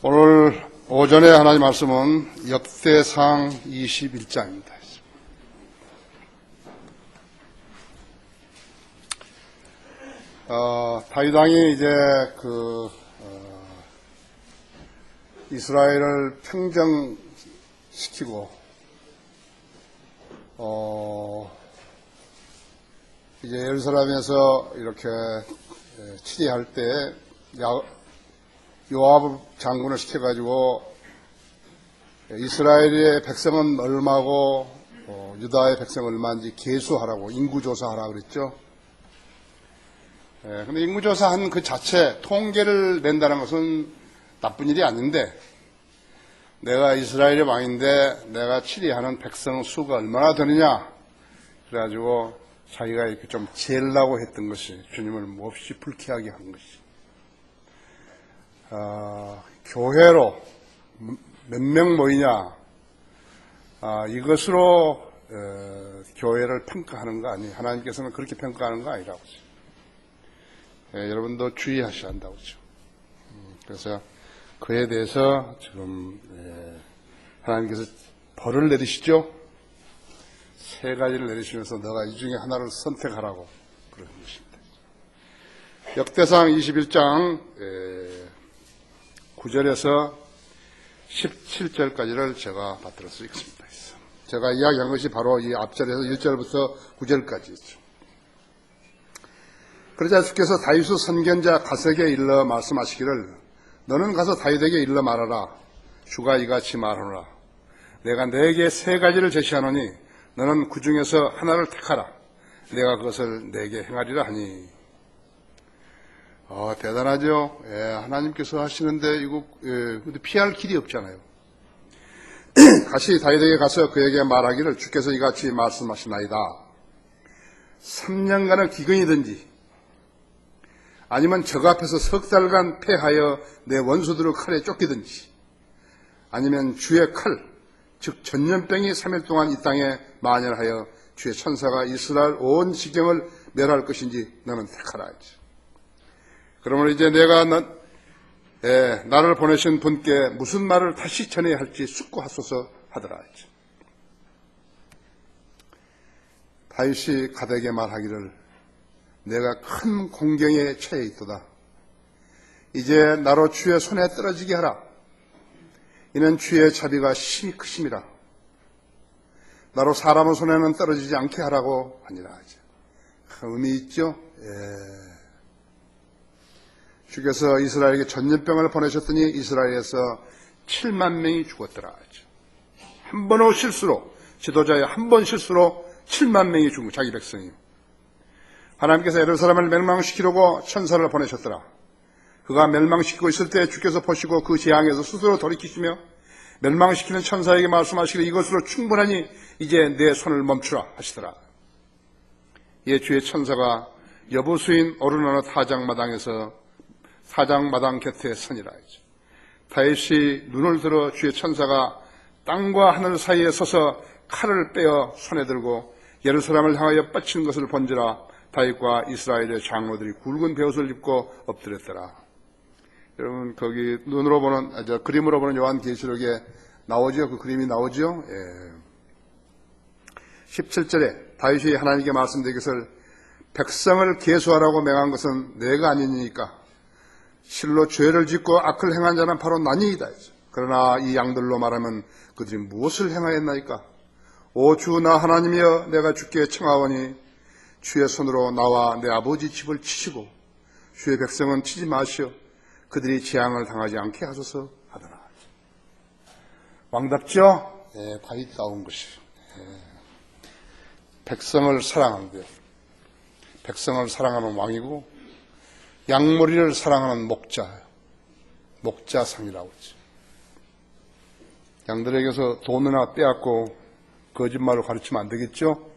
오늘 오전에 하나님 말씀은 역대상 21장입니다. 다윗 왕이 이제 이스라엘을 평정시키고 이제 예루살렘에서 이렇게 치리할 때 요압 장군을 시켜가지고 이스라엘의 백성은 얼마고 유다의 백성은 얼마인지 계수하라고 인구조사하라 그랬죠. 근데 인구조사한 그 자체 통계를 낸다는 것은 나쁜 일이 아닌데, 내가 이스라엘의 왕인데 내가 치리하는 백성 수가 얼마나 되느냐 그래가지고 자기가 이렇게 좀 재려고 했던 것이 주님을 몹시 불쾌하게 한 것이, 교회로 몇 명 모이냐 이것으로 교회를 평가하는 거 아니에요. 하나님께서는 그렇게 평가하는 거 아니라고 하죠. 여러분도 주의하셔야 한다고 하죠. 그래서 그에 대해서 지금 하나님께서 벌을 내리시죠. 세 가지를 내리시면서 너가 이 중에 하나를 선택하라고 그러는 것입니다. 역대상 21장 9절에서 17절까지를 제가 받들어 수 있습니다. 제가 이야기한 것이 바로 이 앞절에서 1절부터 9절까지죠. 그러자 주께서 다윗의 선견자 갓에게 일러 말씀하시기를, 너는 가서 다윗에게 일러 말하라. 주가 이같이 말하노라. 내가 네게 세 가지를 제시하노니 너는 그 중에서 하나를 택하라. 내가 그것을 네게 행하리라 하니. 대단하죠. 하나님께서 하시는데 이거 피할 길이 없잖아요. 다시 다윗에게 가서 그에게 말하기를, 주께서 이같이 말씀하시나이다. 3년간을 기근이든지 아니면 적 앞에서 석 달간 패하여 내 원수들의 칼에 쫓기든지, 아니면 주의 칼, 즉 전염병이 3일 동안 이 땅에 만연하여 주의 천사가 이스라엘 온 지경을 멸할 것인지 너는 택하라 하지. 그러면 이제 내가 나를 보내신 분께 무슨 말을 다시 전해야 할지 숙고하소서 하더라 하지. 다윗이 갓에게 말하기를, 내가 큰 공경에 처해 있도다. 이제 나로 주의 손에 떨어지게 하라. 이는 주의 자비가 심히 크심이라. 나로 사람의 손에는 떨어지지 않게 하라고 하니라 하지. 의미 있죠? 주께서 이스라엘에게 전염병을 보내셨더니 이스라엘에서 7만 명이 죽었더라 하죠. 한 번의 실수로, 지도자의 한 번 실수로 7만 명이 죽은 자기 백성이. 하나님께서 예루살렘을 멸망시키려고 천사를 보내셨더라. 그가 멸망시키고 있을 때 주께서 보시고 그 재앙에서 스스로 돌이키시며 멸망시키는 천사에게 말씀하시기를, 이것으로 충분하니 이제 내 손을 멈추라 하시더라. 이에 주의 천사가 여부수인 오르너너 사장마당 곁에 서니라. 다윗이 눈을 들어 주의 천사가 땅과 하늘 사이에 서서 칼을 빼어 손에 들고 예루살렘을 향하여 뻗치는 것을 본지라. 다윗과 이스라엘의 장로들이 굵은 베옷을 입고 엎드렸더라. 여러분, 거기 그림으로 보는 요한계시록에 나오죠? 그 그림이 나오죠? 17절에 다윗이 하나님께 말씀드리기를, 백성을 계수하라고 명한 것은 내가 아니니까 실로 죄를 짓고 악을 행한 자는 바로 나니이다. 그러나 이 양들로 말하면 그들이 무엇을 행하였나이까? 오 주 나 하나님이여, 내가 주께 청하오니 주의 손으로 나와 내 아버지 집을 치시고 주의 백성은 치지 마시오. 그들이 재앙을 당하지 않게 하소서 하더라. 왕답죠? 다윗다운 것이. 백성을 사랑한대요. 백성을 사랑하는 왕이고 양머리를 사랑하는 목자상이라고 하죠. 양들에게서 돈이나 빼앗고 거짓말을 가르치면 안 되겠죠?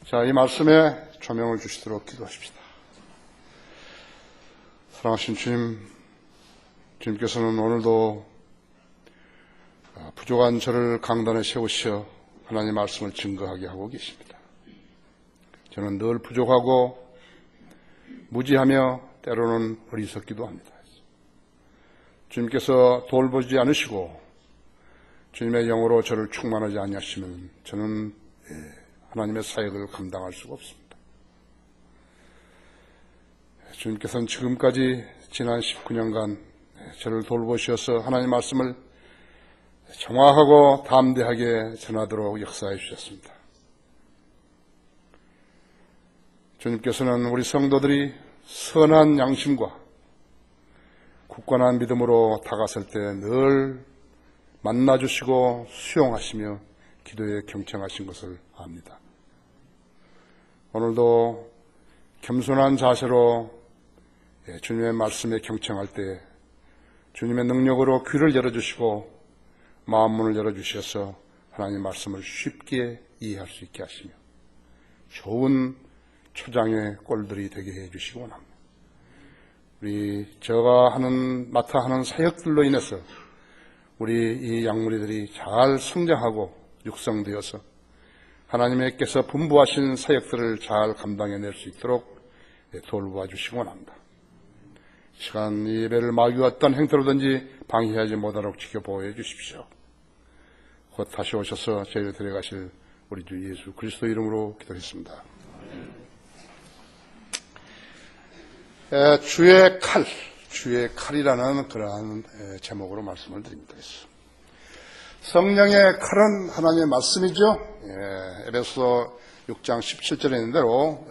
자, 이 말씀에 조명을 주시도록 기도하십시다. 사랑하신 주님께서는 오늘도 부족한 저를 강단에 세우시어 하나님의 말씀을 증거하게 하고 계십니다. 저는 늘 부족하고 무지하며 때로는 어리석기도 합니다. 주님께서 돌보지 않으시고 주님의 영으로 저를 충만하지 아니하시면 저는 하나님의 사역을 감당할 수가 없습니다. 주님께서는 지금까지 지난 19년간 저를 돌보셔서 하나님 말씀을 정확하고 담대하게 전하도록 역사해 주셨습니다. 주님께서는 우리 성도들이 선한 양심과 굳건한 믿음으로 다가설 때 늘 만나주시고 수용하시며 기도에 경청하신 것을 압니다. 오늘도 겸손한 자세로 주님의 말씀에 경청할 때 주님의 능력으로 귀를 열어주시고 마음문을 열어주셔서 하나님 말씀을 쉽게 이해할 수 있게 하시며 좋은 초장의 꼴들이 되게 해주시기 원합니다. 우리 제가 맡아 하는 사역들로 인해서 우리 이 양무리들이 잘 성장하고 육성되어서 하나님께서 분부하신 사역들을 잘 감당해낼 수 있도록 돌보아 주시기 원합니다. 시간 이 예배를 마귀와 어떤 행태로든지 방해하지 못하도록 지켜보호해 주십시오. 곧 다시 오셔서 저희를 데려가실 우리 주 예수 그리스도 이름으로 기도했습니다. 주의 칼이라는 그러한 제목으로 말씀을 드립니다. 성령의 칼은 하나님의 말씀이죠. 에베소 6장 17절에 있는 대로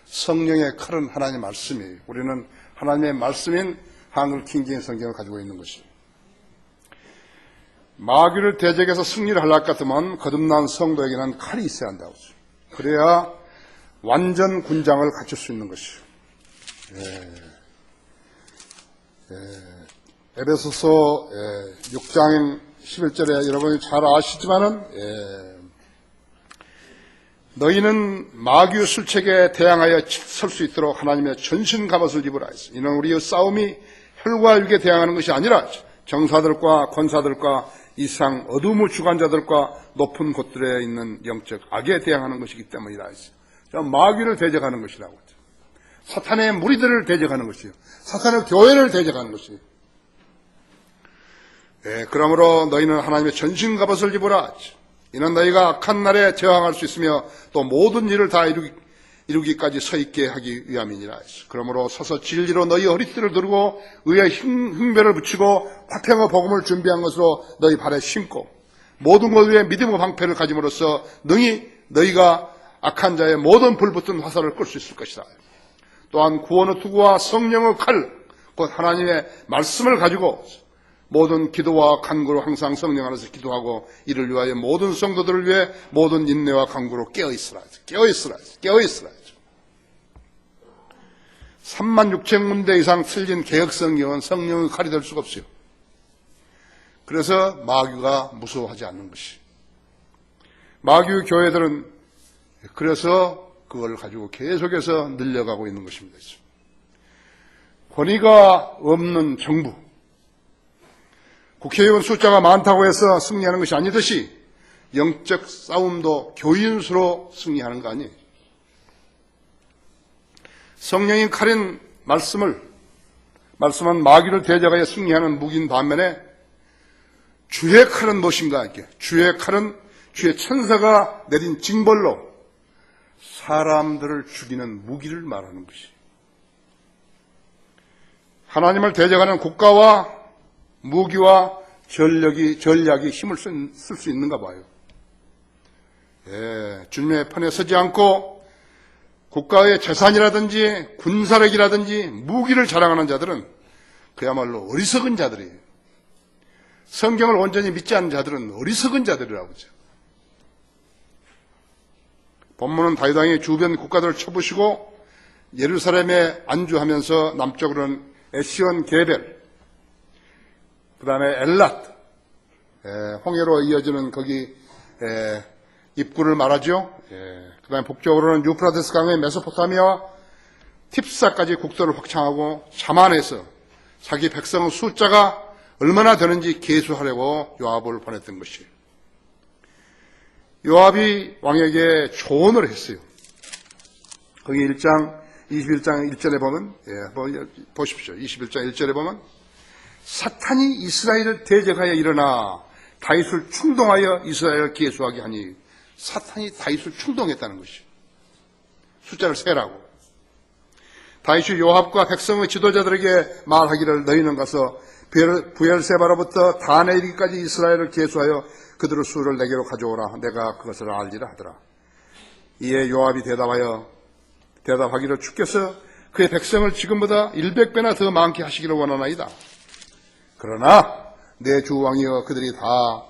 성령의 칼은 하나님의 말씀이에요. 우리는 하나님의 말씀인 한글 킹제임스 성경을 가지고 있는 것이에요. 마귀를 대적해서 승리를 하려고 같으면 거듭난 성도에게는 칼이 있어야 한다고 하죠. 그래야 완전 군장을 갖출 수 있는 것이에요. 에베소서 6장 11절에 여러분이 잘 아시지만은 너희는 마귀의 술책에 대항하여 설 수 있도록 하나님의 전신 갑옷을 입으라 했어. 이는 우리의 싸움이 혈과 육에 대항하는 것이 아니라 정사들과 권사들과 이상 어둠의 주관자들과 높은 곳들에 있는 영적 악에 대항하는 것이기 때문이라 했어. 마귀를 대적하는 것이라고 했죠. 사탄의 무리들을 대적하는 것이요. 사탄의 교회를 대적하는 것이요. 그러므로 너희는 하나님의 전신 갑옷을 입으라. 이는 너희가 악한 날에 저항할 수 있으며 또 모든 일을 다 이루기까지 서 있게 하기 위함이니라. 그러므로 서서 진리로 너희 허리띠를 두르고 의의 흉배를 붙이고 화평의 복음을 준비한 것으로 너희 발에 신고 모든 것 위에 믿음의 방패를 가짐으로써 능히 너희가 악한 자의 모든 불붙은 화살을 끌 수 있을 것이다. 또한 구원의 투구와 성령의 칼, 곧 하나님의 말씀을 가지고 모든 기도와 간구로 항상 성령 안에서 기도하고 이를 위하여 모든 성도들을 위해 모든 인내와 간구로 깨어있으라. 36,000군데 이상 틀린 개혁성경은 성령의 칼이 될 수가 없어요. 그래서 마귀가 무서워하지 않는 것이. 마귀의 교회들은 그래서 그걸 가지고 계속해서 늘려가고 있는 것입니다. 권위가 없는 정부, 국회의원 숫자가 많다고 해서 승리하는 것이 아니듯이 영적 싸움도 교인수로 승리하는 거 아니에요. 성령인 칼인 말씀은 마귀를 대적하여 승리하는 무기인 반면에 주의 칼은 무엇인가? 주의 칼은 주의 천사가 내린 징벌로 사람들을 죽이는 무기를 말하는 것이. 하나님을 대적하는 국가와 무기와 전략이 힘을 쓸 수 있는가 봐요. 주님의 편에 서지 않고 국가의 재산이라든지 군사력이라든지 무기를 자랑하는 자들은 그야말로 어리석은 자들이에요. 성경을 온전히 믿지 않는 자들은 어리석은 자들이라고 하죠. 본문은 다윗 왕이 주변 국가들을 쳐부시고 예루살렘에 안주하면서 남쪽으로는 에시온 게벨, 그 다음에 엘랏, 홍해로 이어지는 거기 입구를 말하죠. 그 다음에 북쪽으로는 유프라테스 강의 메소포타미아와 팁사까지 국도를 확장하고 자만해서 자기 백성의 숫자가 얼마나 되는지 계수하려고 요압을 보냈던 것이에요. 요압이 왕에게 조언을 했어요. 거기 21장 1절에 보면, 보십시오. 21장 1절에 보면, 사탄이 이스라엘을 대적하여 일어나 다윗을 충동하여 이스라엘을 계수하게 하니 사탄이 다윗을 충동했다는 것이죠. 숫자를 세라고. 다윗이 요압과 백성의 지도자들에게 말하기를 너희는 가서 부엘세바로부터 단에 이르기까지 이스라엘을 계수하여 그들의 수를 내게로 가져오라. 내가 그것을 알리라 하더라. 이에 요압이 대답하기를 주께서 그의 백성을 지금보다 100배나 더 많게 하시기를 원하나이다. 그러나 내 주 왕이여 그들이 다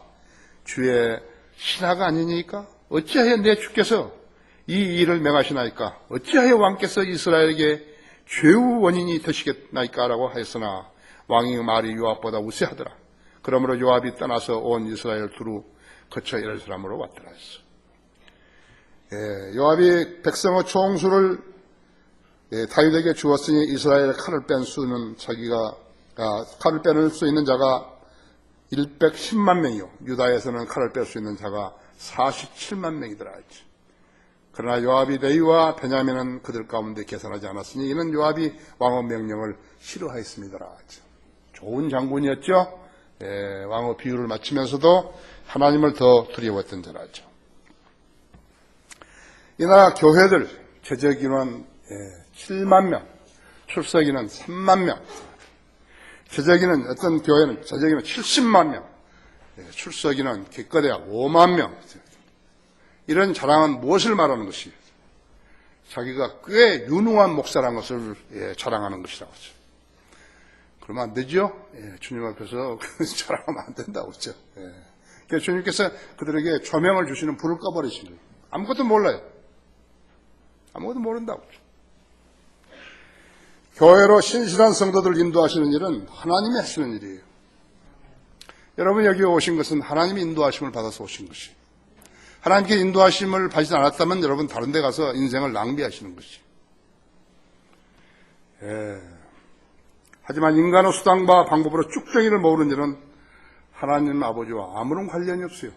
주의 신하가 아니니까 어찌하여 내 주께서 이 일을 명하시나이까? 어찌하여 왕께서 이스라엘에게 죄의 원인이 되시겠나이까? 라고 하였으나 왕의 말이 요압보다 우세하더라. 그러므로 요압이 떠나서 온 이스라엘 두루 거쳐 예루살렘으로 왔더라 했어. 요압이 백성의 총수를 다윗에게 주었으니 이스라엘의 칼을 뺀 수는 칼을 빼낼 수 있는 자가 110만 명이요 유다에서는 칼을 뺄 수 있는 자가 47만 명이더라 했지. 그러나 요압이 레위와 베냐민은 그들 가운데 계산하지 않았으니 이는 요압이 왕의 명령을 싫어하였습니다라. 좋은 장군이었죠. 왕의 비유를 마치면서도 하나님을 더 두려워했던 자라죠. 이 나라 교회들 최저기는 7만 명, 출석기는 3만 명, 최저기는 어떤 교회는 최저기는 70만 명, 출석기는 기껏해야 5만 명. 이런 자랑은 무엇을 말하는 것이에요? 자기가 꽤 유능한 목사라는 것을 자랑하는 것이라고 하죠. 그러면 안 되죠? 주님 앞에서 자랑하면 안 된다고 그러죠. 그래서 주님께서 그들에게 조명을 주시는 불을 꺼버리시는 거예요. 아무것도 몰라요. 아무것도 모른다고 그러죠. 교회로 신실한 성도들을 인도하시는 일은 하나님이 하시는 일이에요. 여러분 여기 오신 것은 하나님의 인도하심을 받아서 오신 것이에요. 하나님께 인도하심을 받지 않았다면 여러분 다른 데 가서 인생을 낭비하시는 것이에요. 하지만 인간의 수단과 방법으로 쭉정이를 모으는 일은 하나님 아버지와 아무런 관련이 없어요.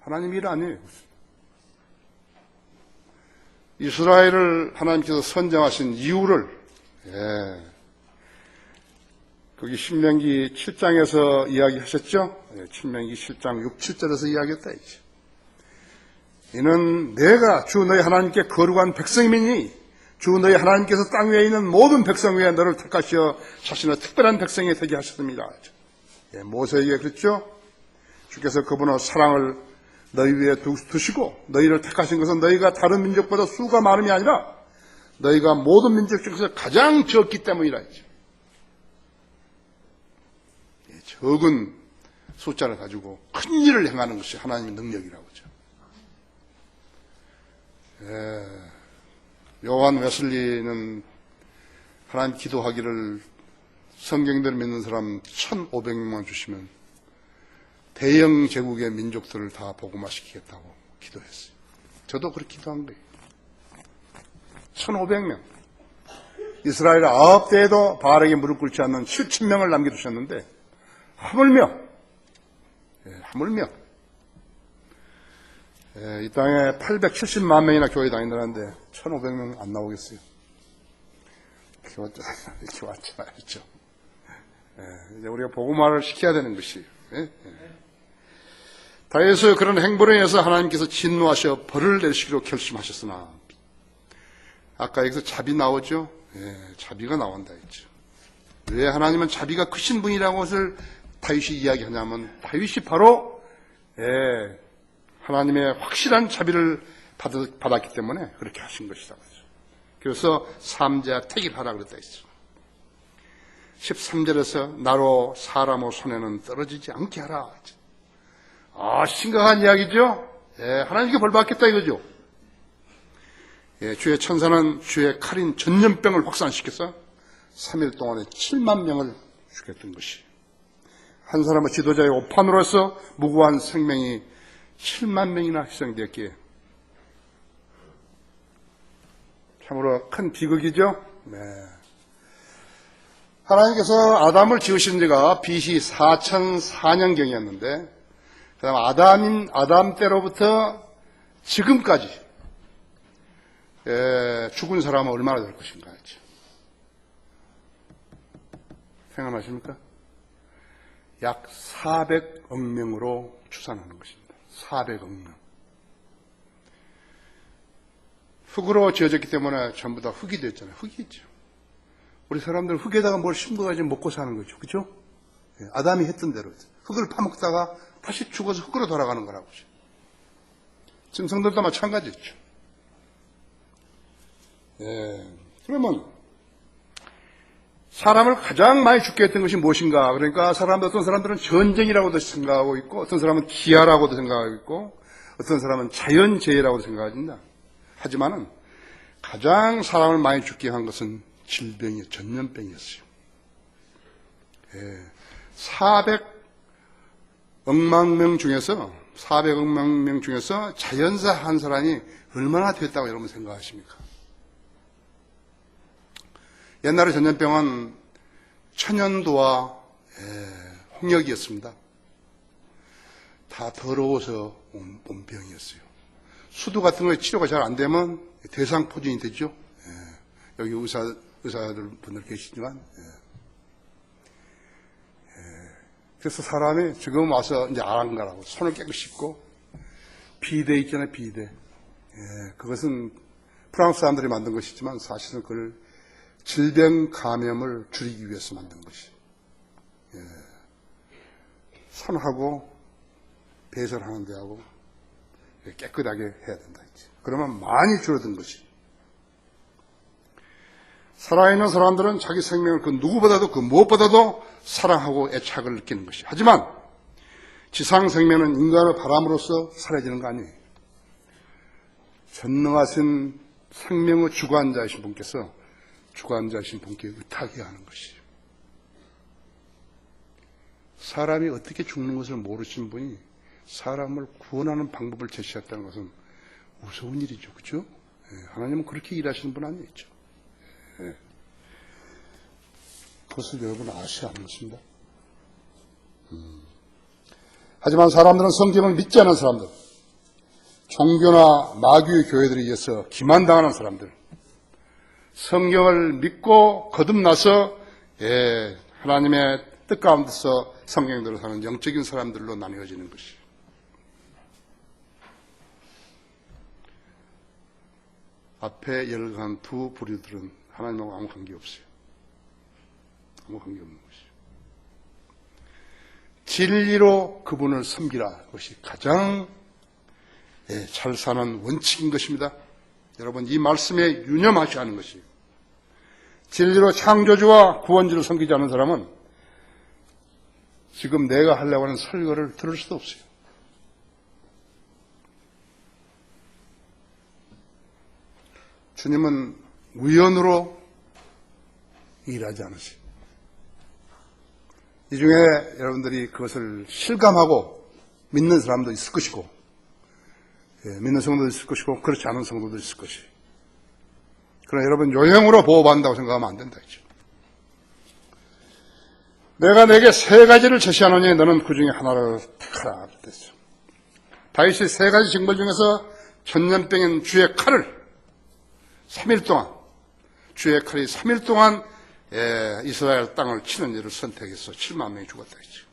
하나님 일 아니에요. 이스라엘을 하나님께서 선정하신 이유를 거기 신명기 7장에서 이야기하셨죠? 신명기 7장 6, 7절에서 이야기했다. 이는 내가 주 너희 하나님께 거룩한 백성이니 주 너희 하나님께서 땅 위에 있는 모든 백성 위에 너를 택하시어 자신의 특별한 백성이 되게 하셨습니다. 모세에게 그랬죠? 주께서 그분의 사랑을 너희 위에 두시고 너희를 택하신 것은 너희가 다른 민족보다 수가 많음이 아니라 너희가 모든 민족 중에서 가장 적기 때문이라 했죠. 적은 숫자를 가지고 큰 일을 행하는 것이 하나님의 능력이라고 하죠. 요한 웨슬리는 하나님 기도하기를 성경대로 믿는 사람 1,500명만 주시면 대영 제국의 민족들을 다 복음화시키겠다고 기도했어요. 저도 그렇게 기도한 거예요. 1,500명. 이스라엘 9대에도 바알에게 무릎 꿇지 않는 7,000명을 남겨두셨는데 하물며 이 땅에 870만 명이나 교회 다닌다는데 1,500명 안 나오겠어요. 이렇게 왔잖아요. 그렇죠? 이제 우리가 복음화를 시켜야 되는 것이에요. 다윗의 그런 행보로 인해서 하나님께서 진노하셔 벌을 내리시기로 결심하셨으나 아까 여기서 자비 나오죠? 자비가 나온다 했죠. 왜 하나님은 자비가 크신 분이라고 것을 다윗이 이야기하냐면 다윗이 바로 하나님의 확실한 자비를 받았기 때문에 그렇게 하신 것이라고 하죠. 그래서 삼자 택일하라 그랬다 했죠. 13절에서 나로 사람의 손에는 떨어지지 않게 하라. 심각한 이야기죠? 하나님께 벌 받겠다 이거죠. 주의 천사는 주의 칼인 전염병을 확산시켜서 3일 동안에 7만 명을 죽였던 것이. 한 사람의 지도자의 오판으로서 무고한 생명이 7만 명이나 희생되었기에 참으로 큰 비극이죠. 하나님께서 아담을 지으신 지가 BC 4004년경이었는데 그다음 아담 때로부터 지금까지 죽은 사람은 얼마나 될 것인가 했죠. 생각나십니까? 약 400억 명으로 추산하는 것입니다. 400억 명. 흙으로 지어졌기 때문에 전부 다 흙이 됐잖아요. 흙이죠. 우리 사람들 흙에다가 뭘 심어가지고 먹고 사는 거죠. 그죠? 아담이 했던 대로 흙을 파먹다가 다시 죽어서 흙으로 돌아가는 거라고. 짐승들도 마찬가지죠. 그러면 사람을 가장 많이 죽게 했던 것이 무엇인가? 그러니까 어떤 사람들은 전쟁이라고도 생각하고 있고, 어떤 사람은 기아라고도 생각하고 있고, 어떤 사람은 자연재해라고도 생각합니다. 하지만은 가장 사람을 많이 죽게 한 것은 질병이었어요. 전염병이었어요. 400억만 명 중에서 400억만 명 중에서 자연사 한 사람이 얼마나 됐다고 여러분 생각하십니까? 옛날에 전염병은 천연두와 홍역이었습니다. 다 더러워서 온 병이었어요. 수두 같은 거에 치료가 잘 안 되면 대상포진이 되죠. 여기 의사들 분들 계시지만. 그래서 사람이 지금 와서 이제 안 한 거라고. 손을 깨끗이 씻고, 비데 있잖아요, 비데. 그것은 프랑스 사람들이 만든 것이지만 사실은 그걸 질병 감염을 줄이기 위해서 만든 것이. 손하고 배설하는 데하고 깨끗하게 해야 된다. 그러면 많이 줄어든 것이. 살아있는 사람들은 자기 생명을 그 누구보다도 그 무엇보다도 사랑하고 애착을 느끼는 것이. 하지만 지상 생명은 인간의 바람으로서 사라지는 거 아니에요. 전능하신 생명의 주관자이신 분께서 주관자이신 분께 의탁해야 하는 것이에요. 사람이 어떻게 죽는 것을 모르신 분이 사람을 구원하는 방법을 제시했다는 것은 무서운 일이죠. 그렇죠? 하나님은 그렇게 일하시는 분 아니겠죠. 그것을 여러분 아셔야 하는 것입니다. 하지만 사람들은 성경을 믿지 않은 사람들, 종교나 마귀의 교회들에 의해서 기만당하는 사람들, 성경을 믿고 거듭나서 하나님의 뜻 가운데서 성경대로 사는 영적인 사람들로 나뉘어지는 것이. 앞에 열간 두 부류들은 하나님하고 아무 관계 없어요. 아무 관계 없는 것이요. 진리로 그분을 섬기라. 그것이 가장 잘 사는 원칙인 것입니다. 여러분, 이 말씀에 유념하셔야 하는 것이에요. 진리로 창조주와 구원주를 섬기지 않는 사람은 지금 내가 하려고 하는 설교를 들을 수도 없어요. 주님은 우연으로 일하지 않으세요. 이 중에 여러분들이 그것을 실감하고 믿는 사람도 있을 것이고, 믿는 성도도 있을 것이고, 그렇지 않은 성도도 있을 것이에요. 그러나 여러분, 요형으로 보호받는다고 생각하면 안 된다, 이죠. 내가 내게 세 가지를 제시하노니 너는 그 중에 하나를 택하라. 그랬죠. 다윗이 세 가지 징벌 중에서 전염병인 주의 칼을 3일 동안, 주의 칼이 3일 동안 이스라엘 땅을 치는 일을 선택해서 7만 명이 죽었다 했죠.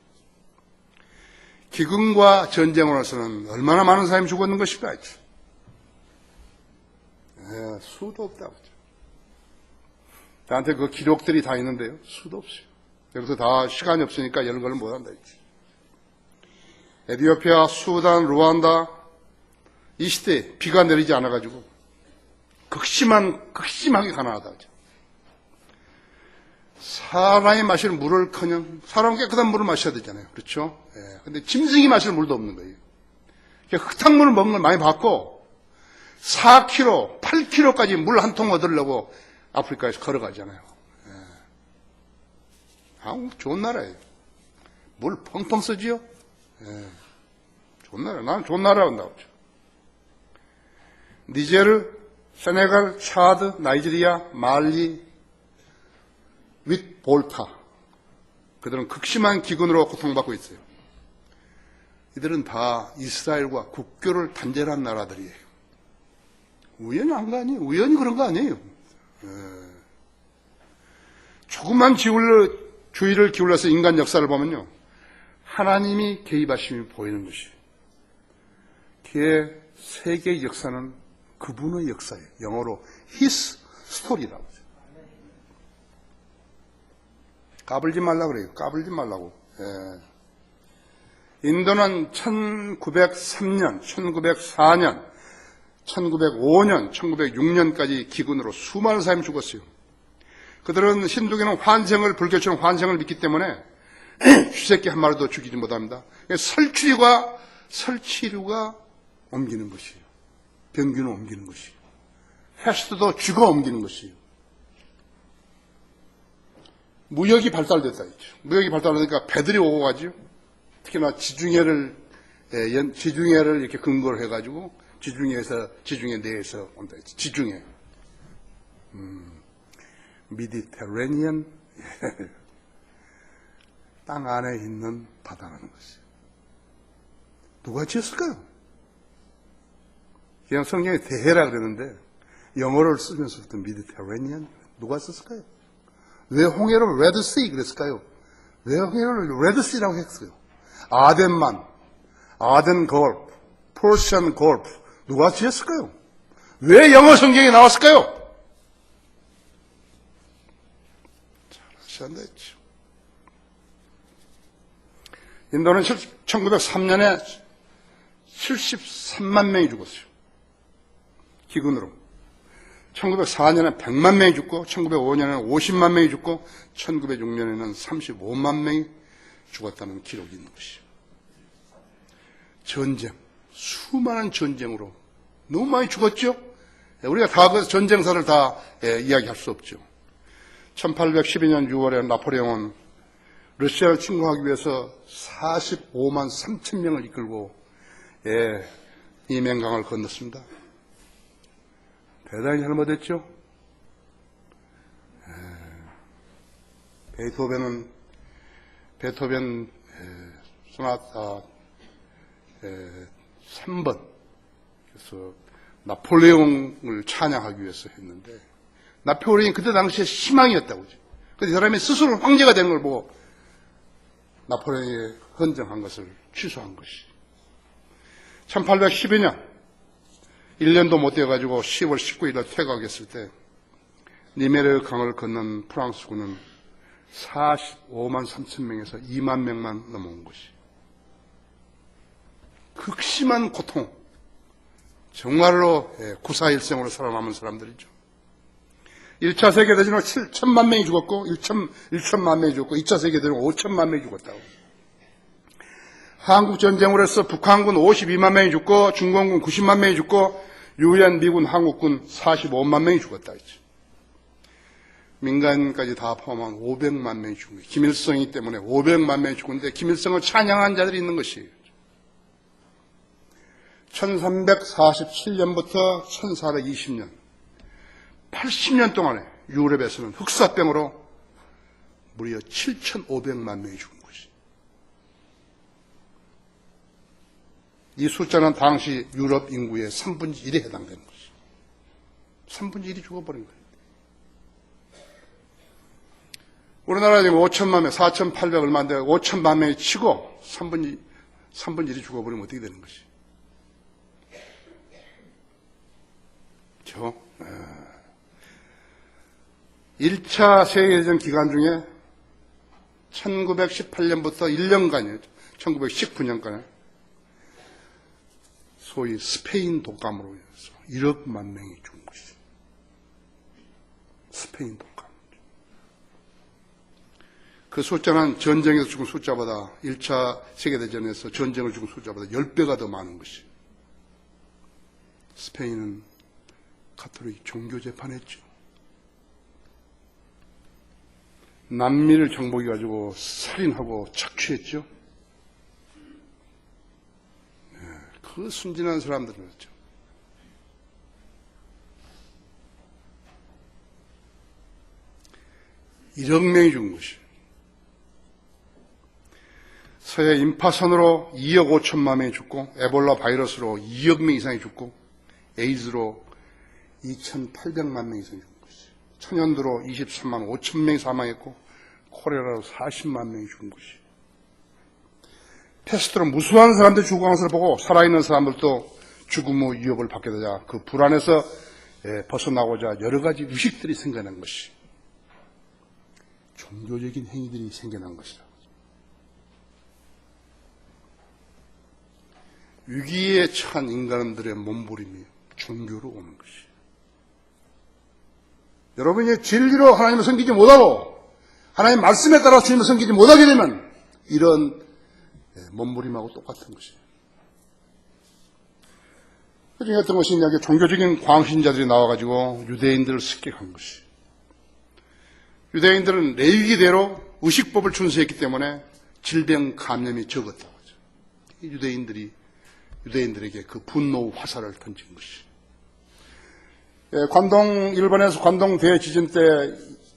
기근과 전쟁으로서는 얼마나 많은 사람이 죽었는 것인가 했죠. 수도 없다고 했죠. 나한테 그 기록들이 다 있는데요. 수도 없어요. 여기서 다 시간이 없으니까 이런 걸 못한다 했죠. 에티오피아, 수단, 루안다 이 시대에 비가 내리지 않아가지고 극심하게 가난하다 하죠. 사람이 마실 물을커녕 사람은 깨끗한 물을 마셔야 되잖아요. 그렇죠? 근데 짐승이 마실 물도 없는 거예요. 흙탕물을 먹는 걸 많이 받고 4km, 8km까지 물 한 통 얻으려고 아프리카에서 걸어가잖아요. 한국 좋은 나라예요. 물 펑펑 쓰지요? 좋은 나라. 나는 좋은 나라 한다고 하죠. 니제르, 세네갈, 차드, 나이지리아, 말리, 윗 볼타. 그들은 극심한 기근으로 고통받고 있어요. 이들은 다 이스라엘과 국교를 단절한 나라들이에요. 우연히 한 거 아니에요. 우연히 그런 거 아니에요. 조금만 주의를 기울여서 인간 역사를 보면요. 하나님이 개입하심이 보이는 것이에요. 그의 세계 역사는 그분의 역사예요. 영어로 His Story라고 하죠. 까불지 말라고 그래요. 까불지 말라고. 인도는 1903년, 1904년, 1905년, 1906년까지 기근으로 수많은 사람이 죽었어요. 그들은 힌두교는 환생을, 불교처럼 환생을 믿기 때문에 쥐새끼 한 마리도 죽이지 못합니다. 설치류가 옮기는 것이에요. 병균을 옮기는 것이에요. 패스트도 죽어 옮기는 것이에요. 무역이 발달됐다 했죠. 무역이 발달하니까 배들이 오고 가죠. 특히나 지중해를 이렇게 근거로 해가지고 지중해 내에서 온다 했죠. 지중해. 미디테레니언. 땅 안에 있는 바다라는 것이에요. 누가 지었을까요? 그냥 성경에 대해라 그러는데 영어를 쓰면서부터 미디테레니언 누가 썼을까요? 왜 홍해를 레드씨 그랬을까요? 왜 홍해를 레드씨라고 했어요? 아덴만, 아덴 골프, 퍼시안 골프 누가 지었을까요? 왜 영어 성경에 나왔을까요? 잘 하셔야 됐죠. 인도는 1903년에 73만 명이 죽었어요. 기근으로. 1904년에 100만 명이 죽고 1905년에는 50만 명이 죽고 1906년에는 35만 명이 죽었다는 기록이 있는 것이죠. 전쟁, 수많은 전쟁으로 너무 많이 죽었죠. 우리가 다 그 전쟁사를 다 이야기할 수 없죠. 1812년 6월에 나폴레옹은 러시아를 침공하기 위해서 45만 3천 명을 이끌고 이맹강을 건넜습니다. 대단히 잘못했죠. 베토벤 소나타 3번 그래서 나폴레옹을 찬양하기 위해서 했는데 나폴레옹이 그때 당시에 희망이었다고 그러죠. 그 사람이 스스로 황제가 된 걸 보고 나폴레옹이 헌정한 것을 취소한 것이 1812년 1년도 못 돼가지고 10월 19일에 퇴각했을 때 니메르 강을 건넌 프랑스군은 45만 3천 명에서 2만 명만 넘어온 것이 극심한 고통 정말로 구사일생으로 살아남은 사람들이죠. 1차 세계대전으로 7천만 명이 죽었고 1천만 명이 죽었고 2차 세계대전으로 5천만 명이 죽었다고. 한국전쟁으로 해서 북한군 52만 명이 죽고 중공군 90만 명이 죽고 유엔 미군 한국군 45만 명이 죽었다 했죠. 민간까지 다 포함한 500만 명이 죽은 거예요. 김일성이 때문에 500만 명이 죽었는데 김일성을 찬양한 자들이 있는 것이에요. 1347년부터 1420년 80년 동안에 유럽에서는 흑사병으로 무려 7,500만 명이 죽은 것이. 이 숫자는 당시 유럽 인구의 3분의 1에 해당되는 것이. 3분의 1이 죽어버린 거예요. 우리나라 지금 5천만 명, 4,800 얼마인데 5천만 명이 치고 3분의 1이 죽어버리면 어떻게 되는 것이. 그렇죠? 1차 세계대전 기간 중에 1918년부터 1년간이에요. 1919년간에 소위 스페인 독감으로 인해서 1억만 명이 죽은 것이죠. 스페인 독감. 그 숫자는 전쟁에서 죽은 숫자보다 1차 세계대전에서 전쟁을 죽은 숫자보다 10배가 더 많은 것이에요. 스페인은 가톨릭 종교재판했죠. 난민을 정복해가지고 살인하고 착취했죠. 그 순진한 사람들이었죠. 일억 명이 죽은 것이에요. 서해 인파선으로 2억 5천만 명이 죽고 에볼라 바이러스로 2억 명 이상이 죽고 에이즈로 2,800만 명 이상이 죽은 것이에요. 천연두로 23만 5천 명이 사망했고 콜레라로 40만 명이 죽은 것이에요. 페스트로 무수한 사람들이 죽어가는 것을 보고 살아있는 사람들도 죽음의 위협을 받게 되자 그 불안에서 벗어나고자 여러 가지 의식들이 생겨난 것이 종교적인 행위들이 생겨난 것이다. 위기에 처한 인간들의 몸부림이 종교로 오는 것이. 여러분이 진리로 하나님을 섬기지 못하고 하나님 말씀에 따라 주님을 섬기지 못하게 되면 이런 몸부림하고 똑같은 것이에요. 그 중에 어떤 것이 이제 종교적인 광신자들이 나와가지고 유대인들을 습격한 것이. 유대인들은 레위기대로 의식법을 준수했기 때문에 질병 감염이 적었다고 하죠. 유대인들에게 그 분노 화살을 던진 것이. 일본에서 관동 대지진 때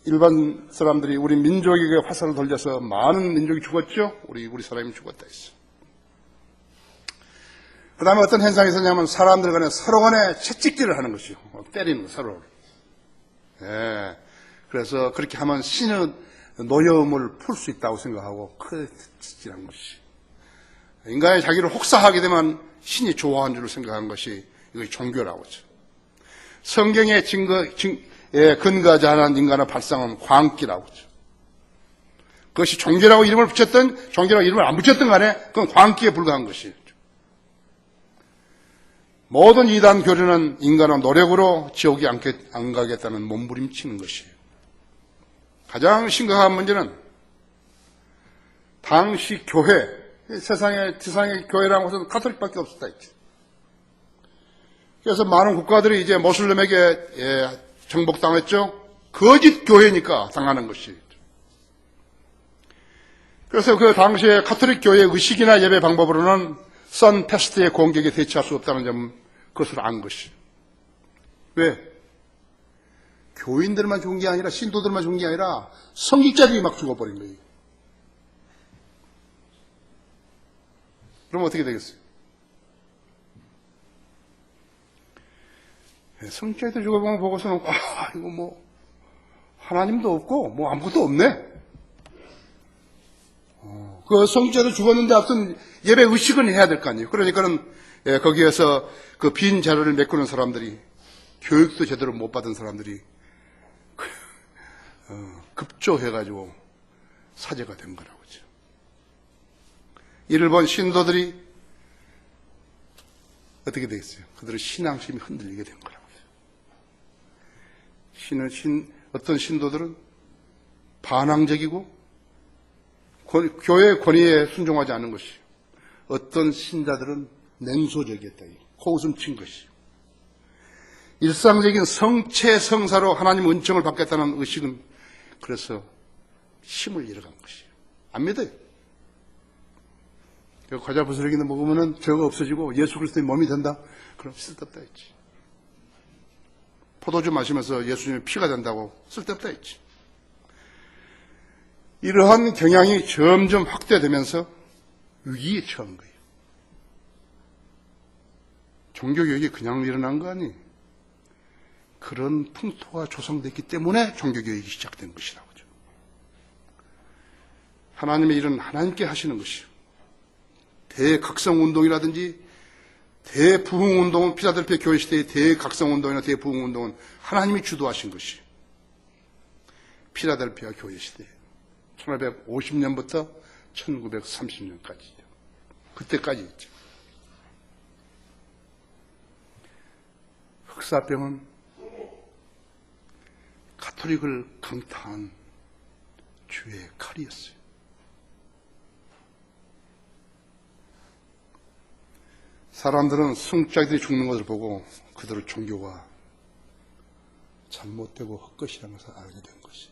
일반 사람들이 우리 민족에게 화살을 돌려서 많은 민족이 죽었죠. 우리 사람이 죽었다 했어. 그 다음에 어떤 현상이 있었냐면 사람들 간에 서로 간에 채찍질을 하는 것이요. 때리는 거, 서로를. 그래서 그렇게 하면 신의 노여움을 풀 수 있다고 생각하고 그 채찍질한 것이. 인간이 자기를 혹사하게 되면 신이 좋아하는 줄로 생각한 것이 이것이 종교라고 하죠. 성경의 근거하지 않은 인간의 발상은 광기라고 하죠. 그것이 종교라고 이름을 붙였든 종교라고 이름을 안 붙였든 간에 그건 광기에 불과한 것이에요. 모든 이단 교리는 인간의 노력으로 지옥에 안 가겠다는 몸부림치는 것이에요. 가장 심각한 문제는 당시 교회, 세상의 교회라는 것은 가톨릭밖에 없었다 했지. 그래서 많은 국가들이 이제 모슬림에게 정복당했죠. 거짓 교회니까 당하는 것이죠. 그래서 그 당시에 가톨릭 교회의 의식이나 예배 방법으로는 선 패스트의 공격에 대처할 수 없다는 점, 그것을 안 것이. 왜? 교인들만 죽은 게 아니라, 신도들만 죽은 게 아니라, 성직자들이 막 죽어버린 거예요. 그럼 어떻게 되겠어요? 성직자들 죽어보면 보고서는, 이거 뭐, 하나님도 없고, 뭐 아무것도 없네. 그 성직자들 죽었는데 하여튼 예배 의식은 해야 될 거 아니에요. 그러니까는 거기에서 그 빈 자리를 메꾸는 사람들이, 교육도 제대로 못 받은 사람들이 급조해가지고 사제가 된 거라고 하죠. 이를 본 신도들이 어떻게 되겠어요? 그들의 신앙심이 흔들리게 된 거라고 하죠. 어떤 신도들은 반항적이고 교회의 권위에 순종하지 않는 것이요. 어떤 신자들은 냉소적이었다. 코웃음 친 것이요. 일상적인 성체 성사로 하나님 은총을 받겠다는 의식은 그래서 힘을 잃어간 것이에요. 안 믿어요. 과자 부스러기는 먹으면 죄가 없어지고 예수 그리스도의 몸이 된다. 그럼 쓸데없다 했지. 포도주 마시면서 예수님의 피가 된다고 쓸데없다 했지. 이러한 경향이 점점 확대되면서 위기에 처한 거예요. 종교교육이 그냥 일어난 거 아니에요. 그런 풍토가 조성됐기 때문에 종교교육이 시작된 것이라고 하죠. 하나님의 일은 하나님께 하시는 것이요. 대각성운동이라든지 대부흥운동은 필라델피아 교회 시대의 대각성운동이나 대부흥운동은 하나님이 주도하신 것이요. 필라델피아 교회 시대에 1850년부터 1930년까지죠. 그때까지 있죠. 흑사병은 가톨릭을 강타한 주의 칼이었어요. 사람들은 성직자들이 죽는 것을 보고 그들의 종교가 잘못되고 헛것이라는 것을 알게 된 것이.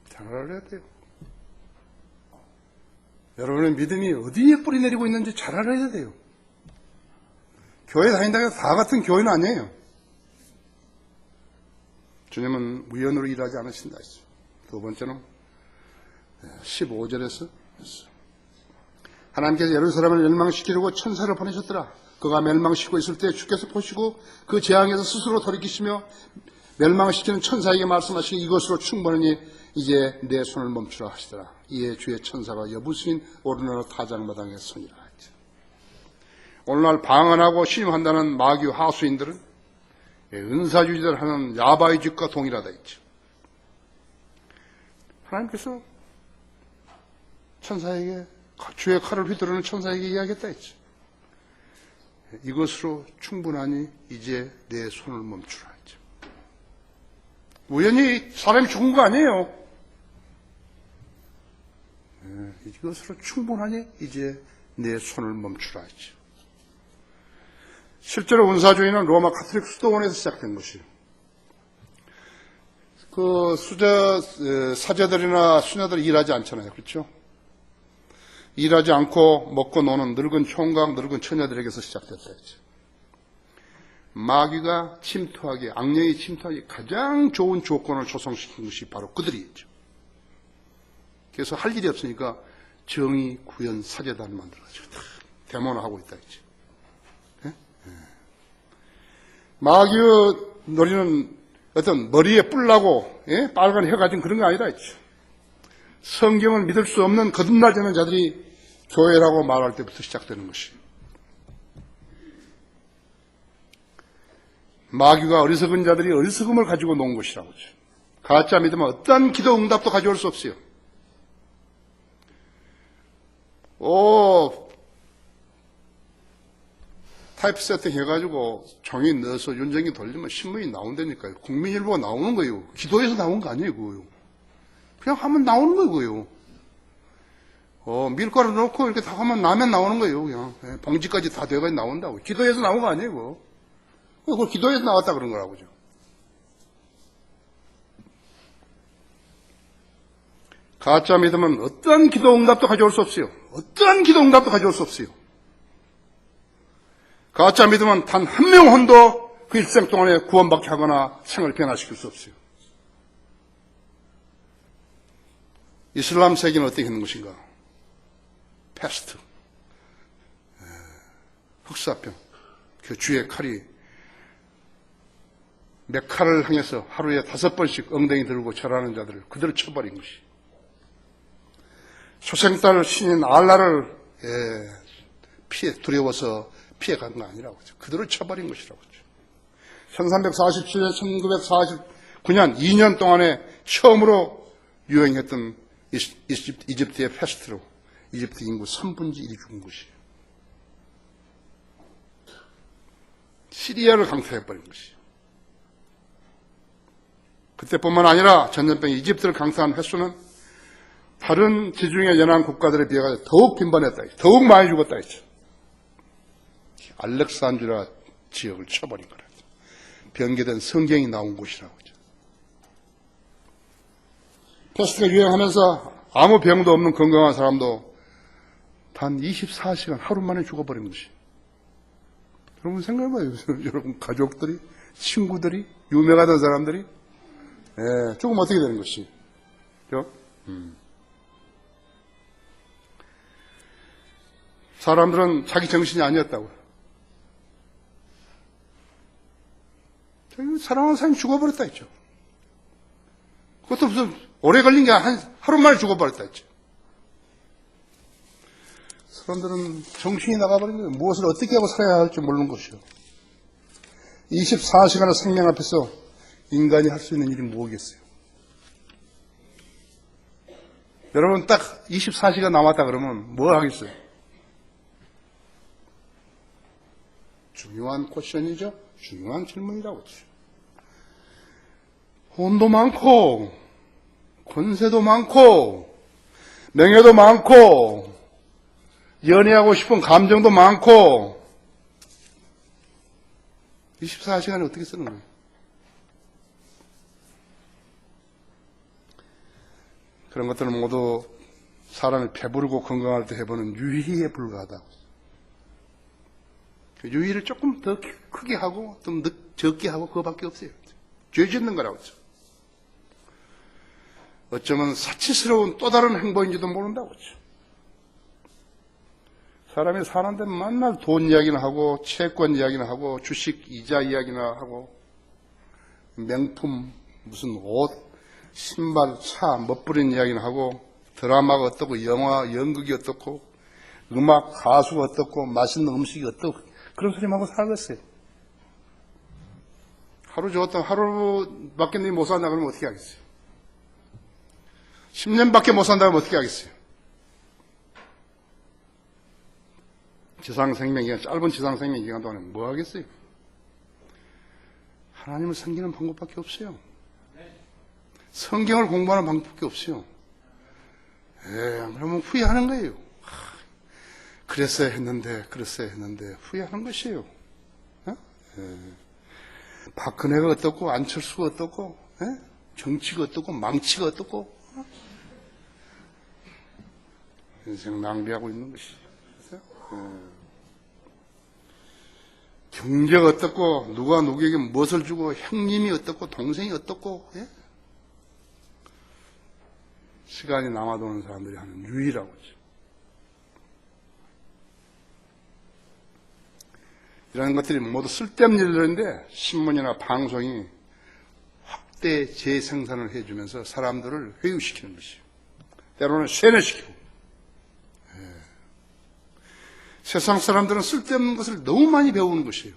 잘 알아야 돼요. 여러분의 믿음이 어디에 뿌리 내리고 있는지 잘 알아야 돼요. 교회 다닌다고 해서 다 같은 교회는 아니에요. 주님은 우연으로 일하지 않으신다 했어요. 두 번째는 15절에서 하나님께서 예루살렘을 멸망시키려고 천사를 보내셨더라. 그가 멸망시키고 있을 때 주께서 보시고 그 재앙에서 스스로 돌이키시며 멸망시키는 천사에게 말씀하시니 이것으로 충분하니 이제 내 손을 멈추라 하시더라. 이에 주의 천사가 여부수인 오르내로 타작마당에 서니라 했죠. 오늘날 방언하고 신임한다는 마귀 하수인들은 은사주의들 하는 야바이 짓과 동일하다 했죠. 하나님께서 천사에게 주의 칼을 휘두르는 천사에게 이야기했다 했죠. 이것으로 충분하니 이제 내 손을 멈추라 했죠. 우연히 사람이 죽은 거 아니에요. 이것으로 충분하니 이제 내 손을 멈추라 했죠. 실제로 은사주의는 로마 카톨릭 수도원에서 시작된 것이에요. 그 사제들이나 수녀들이 일하지 않잖아요. 그렇죠? 일하지 않고 먹고 노는 늙은 총각, 늙은 처녀들에게서 시작됐다 했죠. 마귀가 침투하기, 악령이 침투하기 가장 좋은 조건을 조성시킨 것이 바로 그들이었죠. 그래서 할 일이 없으니까 정의, 구현, 사제단을 만들어가지고 데모를 하고 있다 했죠. 네? 마귀의 노리는 어떤 머리에 뿔나고 빨간 혀 가진 그런 거 아니다 했죠. 성경을 믿을 수 없는 거듭나지 않은 자들이 교회라고 말할 때부터 시작되는 것이에요. 마귀가 어리석은 자들이 어리석음을 가지고 놓은 것이라고 하죠. 가짜 믿으면 어떠한 기도 응답도 가져올 수 없어요. 타이프 세팅 해가지고 종이 넣어서 윤정이 돌리면 신문이 나온다니까요. 국민일보가 나오는 거예요. 기도해서 나온 거 아니에요, 그거요. 그냥 하면 나오는 거예요. 밀가루 넣고 이렇게 다 하면 라면 나오는 거예요, 그냥. 봉지까지 다 돼가지고 나온다고. 기도해서 나온 거 아니에요, 그거. 그걸 기도해서 나왔다 그런 거라고죠. 가짜 믿으면 어떠한 기도 응답도 가져올 수 없어요. 어떠한 기도 응답도 가져올 수 없어요. 가짜 믿으면 단 한 명 혼도 그 일생 동안에 구원받게 하거나 생을 변화시킬 수 없어요. 이슬람 세계는 어떻게 하는 것인가? 패스트, 흑사병, 그 주의 칼이 메카를 향해서 하루에 5번씩 엉덩이 들고 절하는 자들을 그대로 쳐버린 것이. 초생딸 신인 알라를 두려워서 피해간 거 아니라고 하죠. 그대로 쳐버린 것이라고 하죠. 1347년, 1949년 2년 동안에 처음으로 유행했던 이집트의 패스트로 이집트 인구 3분의 1이 죽은 것이에요. 시리아를 강타해버린 것이에요. 그때뿐만 아니라 전염병 이집트를 강타한 횟수는 다른 지중해 연안 국가들에 비해 더욱 빈번했다. 더욱 많이 죽었다 했죠. 알렉산드리아 지역을 쳐버린 거라. 변개된 성경이 나온 곳이라고 하죠. 패스트가 유행하면서 아무 병도 없는 건강한 사람도 단 24시간 하루 만에 죽어버린 것이. 여러분 생각해봐요. 여러분 가족들이, 친구들이, 유명하던 사람들이 조금 어떻게 되는 것이. 그죠? 사람들은 자기 정신이 아니었다고요. 사랑하는 사람이 죽어버렸다 했죠. 그것도 무슨 오래 걸린 게 하루 만에 죽어버렸다 했죠. 사람들은 정신이 나가버린 거예요. 무엇을 어떻게 하고 살아야 할지 모르는 것이요. 24시간의 생명 앞에서 인간이 할 수 있는 일이 무엇이겠어요? 여러분 딱 24시간 남았다 그러면 뭐 하겠어요? 중요한 퀘션이죠. 중요한 질문이라고 했죠. 돈도 많고 권세도 많고 명예도 많고 연애하고 싶은 감정도 많고 24시간을 어떻게 쓰는 거예요? 그런 것들은 모두 사람이 배부르고 건강할 때 해보는 유희에 불과하다고. 유희를 조금 더 크게 하고 좀 적게 하고 그거밖에 없어요. 죄 짓는 거라고 했죠. 어쩌면 사치스러운 또 다른 행보인지도 모른다고 했죠. 사람이 사는데 맨날 돈 이야기나 하고 채권 이야기나 하고 주식 이자 이야기나 하고 명품, 무슨 옷, 신발, 차, 멋부린 이야기는 하고, 드라마가 어떻고, 영화, 연극이 어떻고, 음악, 가수가 어떻고, 맛있는 음식이 어떻고, 그런 소리만 하고 살겠어요. 하루밖에 못 산다 그러면 어떻게 하겠어요? 10년밖에 못 산다 그러면 어떻게 하겠어요? 짧은 지상생명 기간 동안에 뭐 하겠어요? 하나님을 섬기는 방법밖에 없어요. 성경을 공부하는 방법밖에 없어요. 그러면 후회하는 거예요. 그랬어야 했는데 후회하는 것이에요. 박근혜가 어떻고, 안철수가 어떻고, 정치가 어떻고, 망치가 어떻고, 인생 낭비하고 있는 것이. 경제가 어떻고, 누가 누구에게 무엇을 주고, 형님이 어떻고, 동생이 어떻고, 시간이 남아도는 사람들이 하는 유의라고 하죠. 이런 것들이 모두 쓸데없는 일들인데 신문이나 방송이 확대 재생산을 해주면서 사람들을 회유시키는 것이에요. 때로는 세뇌시키고. 세상 사람들은 쓸데없는 것을 너무 많이 배우는 것이에요.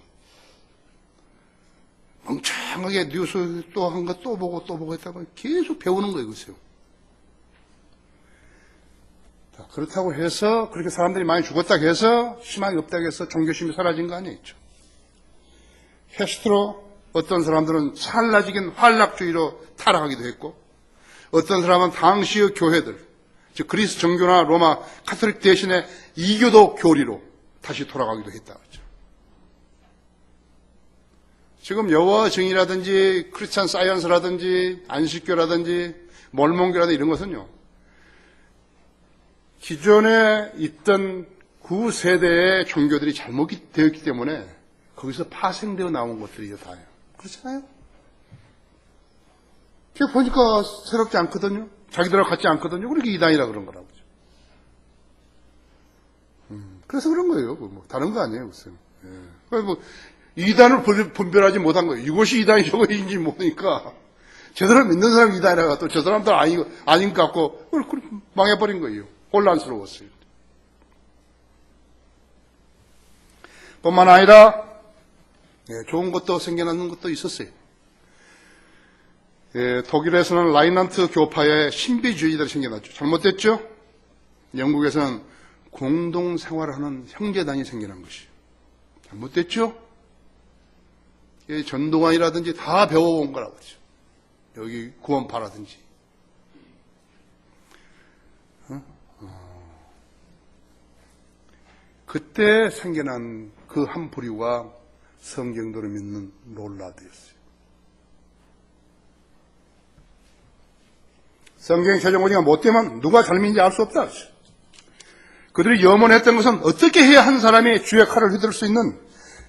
멍청하게 뉴스 또 한 거 또 보고 했다가 계속 배우는 거예요. 그것이요. 그렇다고 해서 그렇게 사람들이 많이 죽었다고 해서 희망이 없다고 해서 종교심이 사라진 거 아니겠죠. 캐스트로 어떤 사람들은 찰나지긴 환락주의로 타락하기도 했고 어떤 사람은 당시의 교회들 즉 그리스 정교나 로마 카톨릭 대신에 이교도 교리로 다시 돌아가기도 했다고 하죠. 지금 여호와 증인이라든지 크리스찬 사이언스라든지 안식교라든지 몰몬교라든지 이런 것은요. 기존에 있던 구세대의 종교들이 잘못되었기 때문에 거기서 파생되어 나온 것들이 다예요. 그렇잖아요? 제가 보니까 새롭지 않거든요. 자기들하고 같지 않거든요. 그렇게 이단이라 그런 거라고. 그래서 그런 거예요. 뭐 다른 거 아니에요. 무슨. 뭐 이단을 분별하지 못한 거예요. 이것이 이단이 저것인지 모르니까 제대로 믿는 사람이 이단이라가 또 저 사람들 아닌 것 같고 망해버린 거예요. 혼란스러웠어요. 뿐만 아니라 좋은 것도 생겨나는 것도 있었어요. 독일에서는 라인란트 교파의 신비주의자들이 생겨났죠. 잘못됐죠? 영국에서는 공동생활을 하는 형제단이 생겨난 것이에요. 잘못됐죠? 전도관이라든지 다 배워온 거라고 하죠. 여기 구원파라든지. 그때 생겨난 그 한 부류가 성경도를 믿는 롤라드였어요. 성경 최종원이가 못되면 누가 잘 믿는지 알 수 없다. 그들이 염원했던 것은 어떻게 해야 한 사람이 주의 칼을 휘두를 수 있는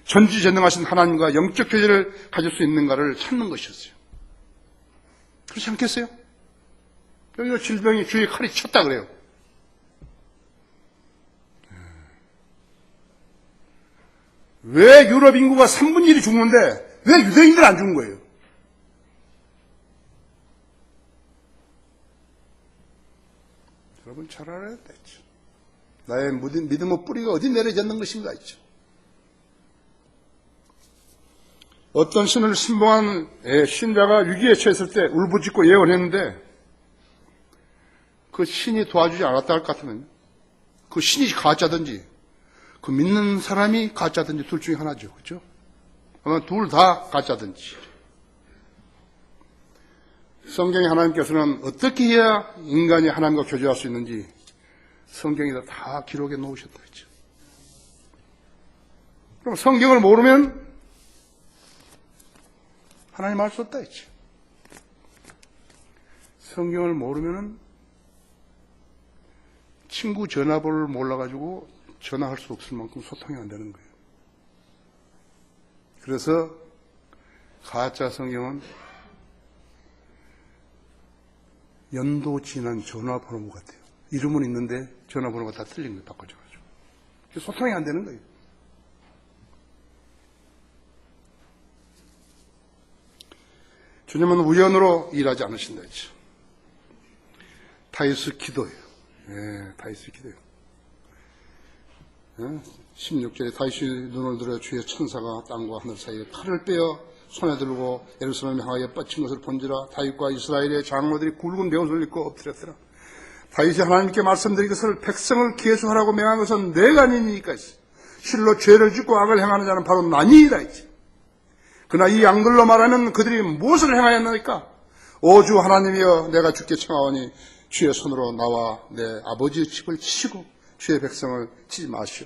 전지전능하신 하나님과 영적 교제를 가질 수 있는가를 찾는 것이었어요. 그렇지 않겠어요? 여기가 질병이 주의 칼이 쳤다 그래요. 왜 유럽 인구가 3분의 1이 죽는데 왜 유대인들 안 죽는 거예요? 여러분 잘 알아야 되죠. 나의 믿음의 뿌리가 어디 내려졌는 것인가 있죠. 어떤 신을 신봉한 신자가 위기에 처했을 때 울부짖고 예언했는데 그 신이 도와주지 않았다 할 것 같으면 그 신이 가짜든지 그 믿는 사람이 가짜든지 둘 중에 하나죠. 그렇죠? 아마 둘 다 가짜든지. 성경에 하나님께서는 어떻게 해야 인간이 하나님과 교제할 수 있는지 성경에다 다 기록해 놓으셨다 했죠. 그럼 성경을 모르면 하나님 알 수 없다 했죠. 성경을 모르면은 친구 전화번호를 몰라가지고 전화할 수 없을 만큼 소통이 안 되는 거예요. 그래서 가짜 성경은 연도 지난 전화번호 같아요. 이름은 있는데 전화번호가 다 틀린 거예요. 바꿔줘가지고. 소통이 안 되는 거예요. 주님은 우연으로 일하지 않으신다 했죠. 다윗의 기도예요. 다윗의 기도예요. 16절에 다윗이 눈을 들어 주의 천사가 땅과 하늘 사이에 칼을 빼어 손에 들고 예루살렘 향하여 뻗친 것을 본지라. 다윗과 이스라엘의 장로들이 굵은 베옷을 입고 엎드렸더라. 다윗이 하나님께 말씀드린 것을 백성을 계수하라고 명한 것은 내가 아니니까 실로 죄를 짓고 악을 행하는 자는 바로 나니이다 했지. 그러나 이 양들로 말하면 그들이 무엇을 행하였나이까? 오 주 하나님이여, 내가 주께 청하오니 주의 손으로 나와 내 아버지의 집을 치시고 주의 백성을 치지 마시오.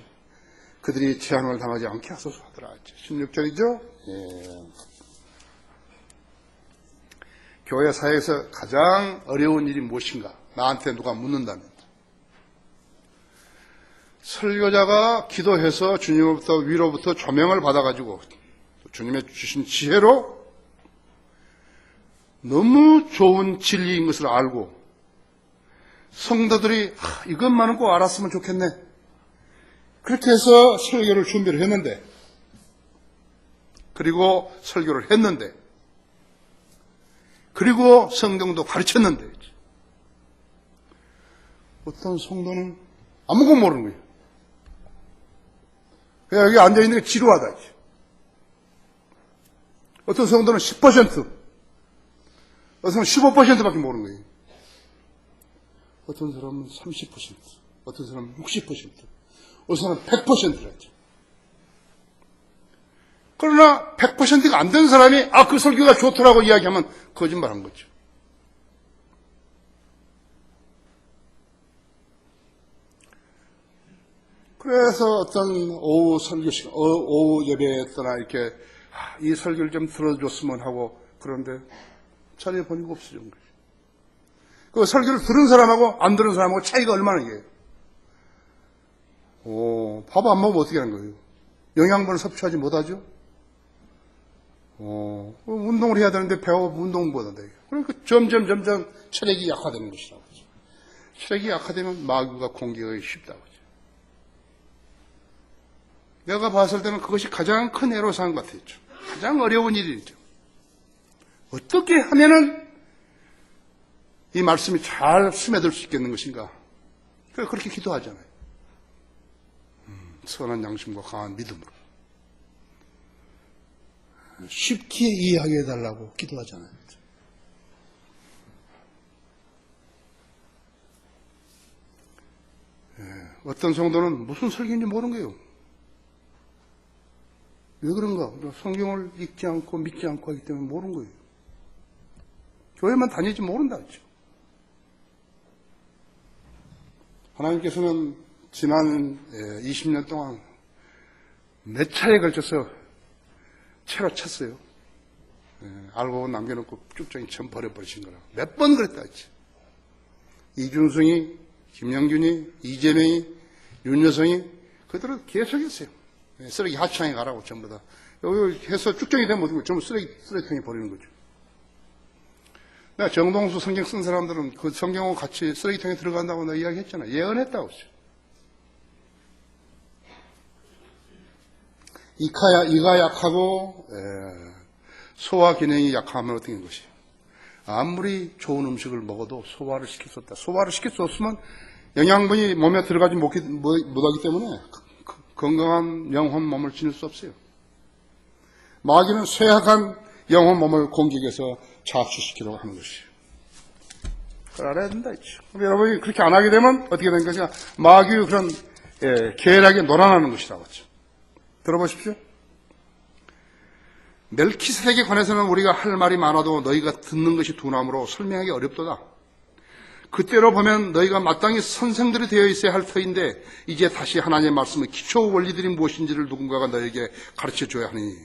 그들이 재앙을 당하지 않게 하소서 하더라. 16절이죠. 교회 사회에서 가장 어려운 일이 무엇인가? 나한테 누가 묻는다면 설교자가 기도해서 주님으로부터 위로부터 조명을 받아가지고 주님의 주신 지혜로 너무 좋은 진리인 것을 알고 성도들이 이것만은 꼭 알았으면 좋겠네, 그렇게 해서 설교를 준비를 했는데, 그리고 설교를 했는데, 그리고 성경도 가르쳤는데 어떤 성도는 아무것도 모르는 거예요. 그냥 여기 앉아있는 게 지루하다. 어떤 성도는 10%, 어떤 사람은 15%밖에 모르는 거예요. 어떤 사람은 30%, 어떤 사람은 60%, 어떤 사람은 100%랬죠. 그러나 100%가 안 된 사람이 그 설교가 좋더라고 이야기하면 거짓말한 거죠. 그래서 어떤 오후 설교 시간, 오후 예배에 떠나 이렇게 이 설교를 좀 들어줬으면 하고, 그런데 자리에 보니까 없어진 거죠. 그 설교를 들은 사람하고 안 들은 사람하고 차이가 얼마나 이게요. 밥 안 먹으면 어떻게 하는 거예요? 영양분을 섭취하지 못하죠? 운동을 해야 되는데 배가 운동 못한다. 그러니까 점점 체력이 약화되는 것이라고 하죠. 체력이 약화되면 마귀가 공격하기 쉽다고 하죠. 내가 봤을 때는 그것이 가장 큰 애로사항 같았죠. 가장 어려운 일이죠. 어떻게 하면은 이 말씀이 잘 스며들 수 있겠는 것인가? 그렇게 기도하잖아요. 선한 양심과 강한 믿음으로 쉽게 이해하게 해달라고 기도하잖아요. 어떤 성도는 무슨 설교인지 모르는 거예요. 왜 그런가? 성경을 읽지 않고 믿지 않고 하기 때문에 모르는 거예요. 교회만 다니지 모른다 했죠. 하나님께서는 지난 20년 동안 몇 차례에 걸쳐서 채로 쳤어요. 알고 남겨놓고 쭉정이 처음 버려버리신 거라고. 몇 번 그랬다 했지. 이준승이, 김영균이, 이재명이, 윤여성이 그들은 계속했어요. 쓰레기 하천에 가라고 전부 다. 여기 해서 쭉정이 되면 어떻게 전부 쓰레기통에 버리는 거죠. 내가 정동수 성경 쓴 사람들은 그 성경하고 같이 쓰레기통에 들어간다고 내가 이야기했잖아. 예언했다고 했어요. 이가 약하고 소화 기능이 약하면 어떻게 된 것이? 아무리 좋은 음식을 먹어도 소화를 시킬 수 없다. 소화를 시킬 수 없으면 영양분이 몸에 들어가지 못하기 때문에 건강한 영혼 몸을 지닐 수 없어요. 마귀는 쇠약한 영혼 몸을 공격해서 자취시키려고 하는 것이에요. 그걸 알아야 된다 했죠. 여러분이 그렇게 안 하게 되면 어떻게 된 것이냐? 마귀의 그런 계략에 놀아나는 것이라고 했죠. 들어보십시오. 멜키세덱에 관해서는 우리가 할 말이 많아도 너희가 듣는 것이 둔함으로 설명하기 어렵도다. 그때로 보면 너희가 마땅히 선생들이 되어 있어야 할 터인데 이제 다시 하나님의 말씀의 기초 원리들이 무엇인지를 누군가가 너에게 가르쳐줘야 하니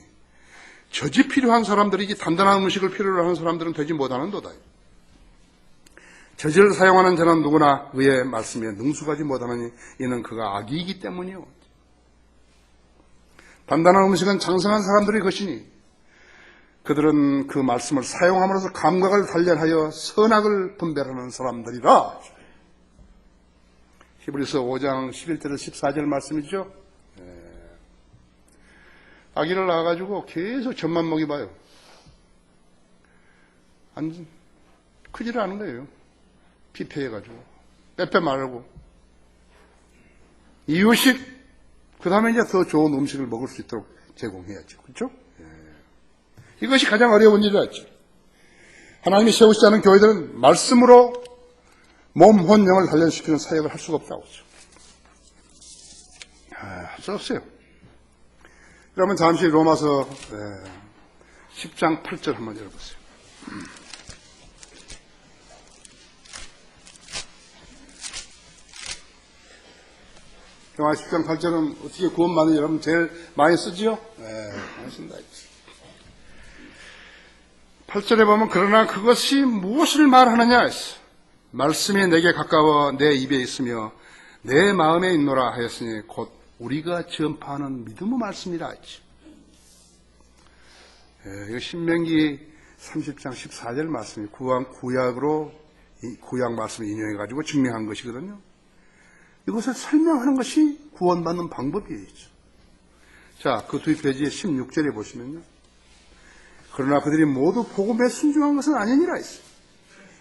젖이 필요한 사람들이지 단단한 음식을 필요로 하는 사람들은 되지 못하는도다. 젖을 사용하는 자는 누구나 의의 말씀에 능숙하지 못하느니 이는 그가 악이기 때문이요. 단단한 음식은 장성한 사람들의 것이니 그들은 그 말씀을 사용함으로써 감각을 단련하여 선악을 분별하는 사람들이라. 히브리서 5장 11절 14절 말씀이죠. 아기를 낳아가지고 계속 젖만 먹여봐요. 크지를 않은 거예요. 피폐해가지고. 빼빼 말고. 이유식, 그 다음에 이제 더 좋은 음식을 먹을 수 있도록 제공해야죠. 그렇죠? 예. 이것이 가장 어려운 일이었죠. 하나님이 세우시지 않은 교회들은 말씀으로 몸, 혼, 영을 단련시키는 사역을 할 수가 없다고 하죠. 할 수 없어요. 그러면 잠시 로마서 10장 8절 한번 열어보세요. 로마 10장 8절은 어떻게 구원받는 여러분 제일 많이 쓰지요? 많이 쓴다. 8절에 보면 그러나 그것이 무엇을 말하느냐 했어. 말씀이 내게 가까워 내 입에 있으며 내 마음에 있노라 하였으니 곧 우리가 전파하는 믿음의 말씀이라 했지. 이거 신명기 30장 14절 말씀이 구약으로 구약 말씀을 인용해가지고 증명한 것이거든요. 이것을 설명하는 것이 구원받는 방법이에요. 자, 그 뒷페이지에 16절에 보시면요. 그러나 그들이 모두 복음에 순종한 것은 아니니라 했어요.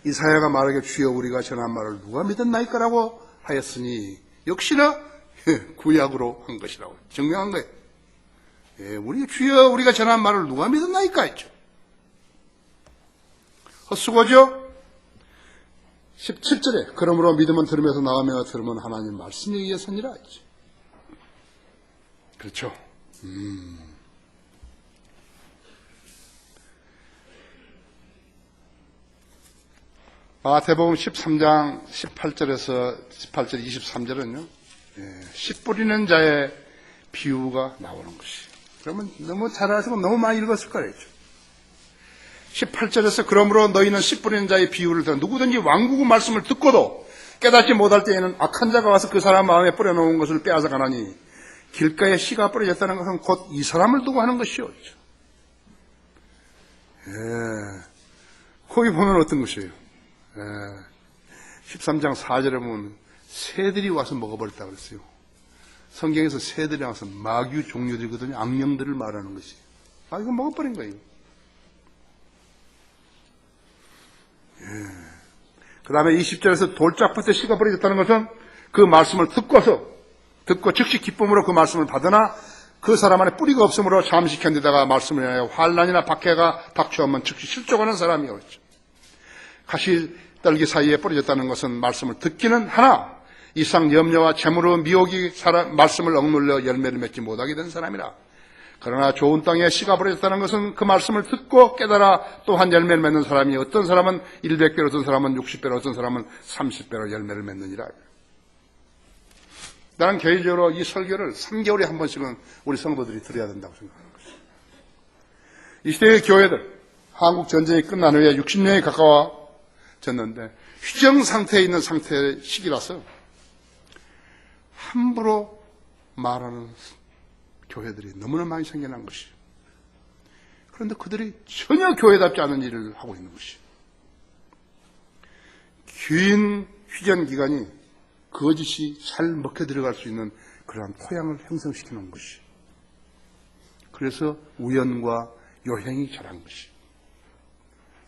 이사야가 말하기를 주여 우리가 전한 말을 누가 믿었나이까라고 하였으니 역시나 구약으로 한 것이라고 증명한 거예요. 우리 주여 우리가 전한 말을 누가 믿었나이까 했죠. 헛수고죠. 17절에 그러므로 믿음은 들음에서 나오며 들음은 하나님 말씀에 의해서니라 했죠. 그렇죠. 마태복음 13장 18절에서 18절 23절은요. 씨 뿌리는 자의 비유가 나오는 것이. 그러면 너무 잘 아시고 너무 많이 읽었을 거예요. 18절에서 그러므로 너희는 씨 뿌리는 자의 비유를 들어 누구든지 왕국의 말씀을 듣고도 깨닫지 못할 때에는 악한 자가 와서 그 사람 마음에 뿌려놓은 것을 빼앗아 가나니 길가에 씨가 뿌려졌다는 것은 곧 이 사람을 두고 하는 것이요. 거기 보면 어떤 것이에요? 13장 4절에 보면 새들이 와서 먹어버렸다고 그랬어요. 성경에서 새들이 와서 마귀 종류들이거든요. 악령들을 말하는 것이. 이거 먹어버린 거예요. 그 다음에 20절에서 돌짝부터 씨가 뿌려졌다는 것은 그 말씀을 듣고 즉시 기쁨으로 그 말씀을 받으나 그 사람 안에 뿌리가 없으므로 잠시 견디다가 말씀을 인하여 환난이나 박해가 닥쳐오면 즉시 실족하는 사람이요. 가시떨기 사이에 뿌려졌다는 것은 말씀을 듣기는 하나 이상 염려와 재물의 미혹이 말씀을 억눌려 열매를 맺지 못하게 된 사람이라. 그러나 좋은 땅에 씨가 뿌려졌다는 것은 그 말씀을 듣고 깨달아 또한 열매를 맺는 사람이 어떤 사람은 100배로 어떤 사람은 60배로 어떤 사람은 30배로 열매를 맺느니라. 나는 개인적으로 이 설교를 3개월에 한 번씩은 우리 성도들이 들어야 된다고 생각하는 것이죠. 이 시대의 교회들, 한국 전쟁이 끝난 후에 60년이 가까워졌는데 휴정 상태에 있는 시기라서 함부로 말하는 교회들이 너무나 많이 생겨난 것이죠. 그런데 그들이 전혀 교회답지 않은 일을 하고 있는 것이죠. 긴 휴전 기간이 거짓이 잘 먹혀 들어갈 수 있는 그러한 토양을 형성시키는 것이. 그래서 우연과 요행이 자란 것이.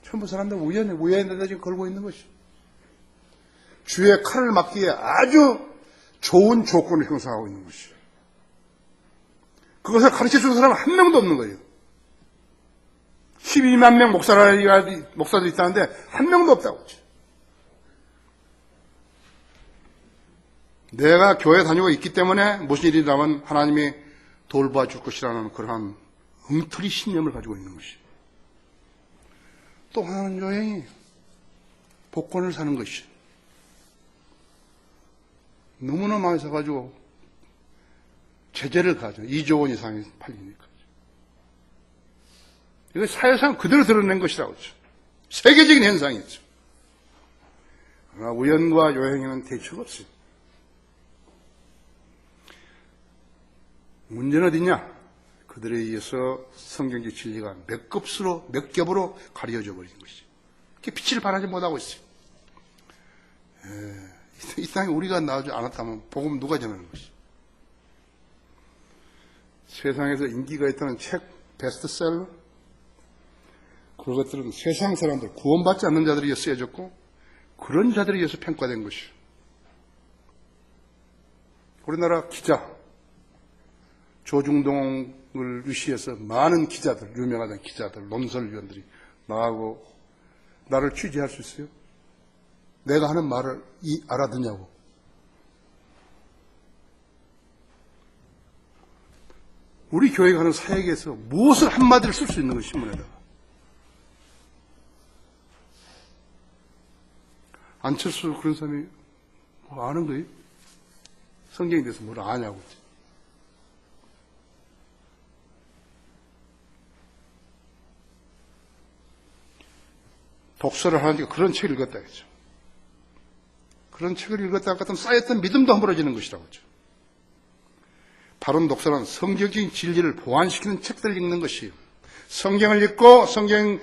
전부 사람들 우연에다 지금 걸고 있는 것이. 주의 칼을 막기에 아주 좋은 조건을 형성하고 있는 것이. 그것을 가르쳐 주는 사람은 한 명도 없는 거예요. 12만 명 목사들이 있다는데 한 명도 없다고 하죠. 내가 교회 다니고 있기 때문에 무슨 일이 나면 하나님이 돌봐 줄 것이라는 그러한 엉터리 신념을 가지고 있는 것이. 또 하나는 여행이 복권을 사는 것이. 너무나 많이 사가지고 제재를 가져. 2조 원 이상이 팔리니까. 이거 사회상 그대로 드러낸 것이라고 하죠. 세계적인 현상이죠. 그러나 우연과 요행에는 대처가 없어요. 문제는 어디냐? 그들에 의해서 성경적 진리가 몇 겹으로 가려져 버리는 것이죠. 그게 빛을 발하지 못하고 있어요. 이 땅에 우리가 나오지 않았다면 복음 누가 전하는 것이죠? 세상에서 인기가 있다는 책 베스트셀러 그런 것들은 세상 사람들, 구원받지 않는 자들이 쓰여졌고 그런 자들에 의해서 평가된 것이요. 우리나라 기자, 조중동을 위시해서 많은 기자들, 유명한 기자들, 논설위원들이 나하고 나를 취재할 수 있어요? 내가 하는 말을 알아듣냐고. 우리 교회가 하는 사역에서 무엇을 한마디를 쓸 수 있는 거 신문에다가. 안철수 그런 사람이 뭐 아는 거예요? 성경에 대해서 뭘 아냐고. 독서를 하니까 그런 책을 읽었다 했죠. 그런 책을 읽었다 같으면 쌓였던 믿음도 허물어지는 것이라고 하죠. 바른 독서는 성경적인 진리를 보완시키는 책들을 읽는 것이에요. 성경을 읽고 성경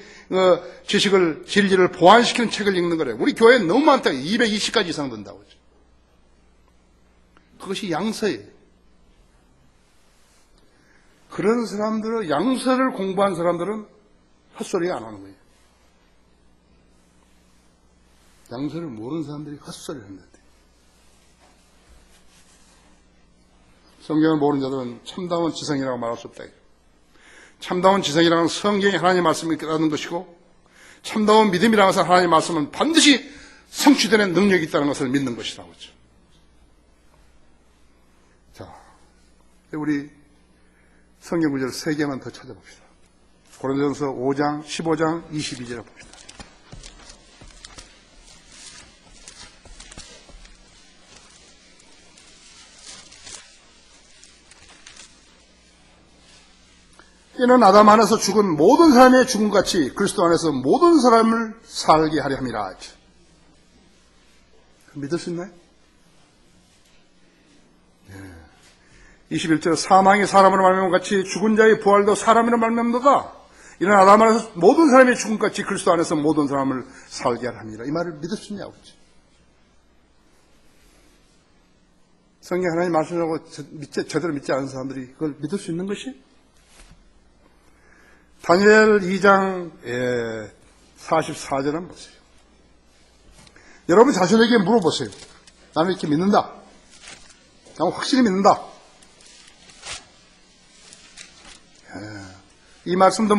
지식을, 진리를 보완시키는 책을 읽는 거래요. 우리 교회에 너무 많다. 220가지 이상 된다고 하죠. 그것이 양서예요. 그런 사람들은, 양서를 공부한 사람들은 헛소리 안 하는 거예요. 양서를 모르는 사람들이 헛소리를 한다. 성경을 모르는 자들은 참다운 지성이라고 말할 수 없다. 참다운 지성이라는 성경이 하나님의 말씀을 깨닫는 것이고, 참다운 믿음이라는 것은 하나님의 말씀은 반드시 성취되는 능력이 있다는 것을 믿는 것이라고 하죠. 자, 우리 성경 구절 3개만 더 찾아봅시다. 고린도전서 5장, 15장, 22절을 봅시다. 이는 아담 안에서 죽은 모든 사람의 죽음같이 그리스도 안에서 모든 사람을 살게 하려 함이라. 믿을 수 있나요? 21절 사망이 사람으로 말미암은 같이 죽은 자의 부활도 사람으로 말미암도다. 이는 아담 안에서 모든 사람의 죽음같이 그리스도 안에서 모든 사람을 살게 하려 함이라. 이 말을 믿을 수 있냐고. 성경 하나님 말씀하고 제대로 믿지 않은 사람들이 그걸 믿을 수 있는 것이? 다니엘 2장 44절은 보세요. 여러분 자신에게 물어보세요. 나는 이렇게 믿는다. 나는 확실히 믿는다. 이 말씀도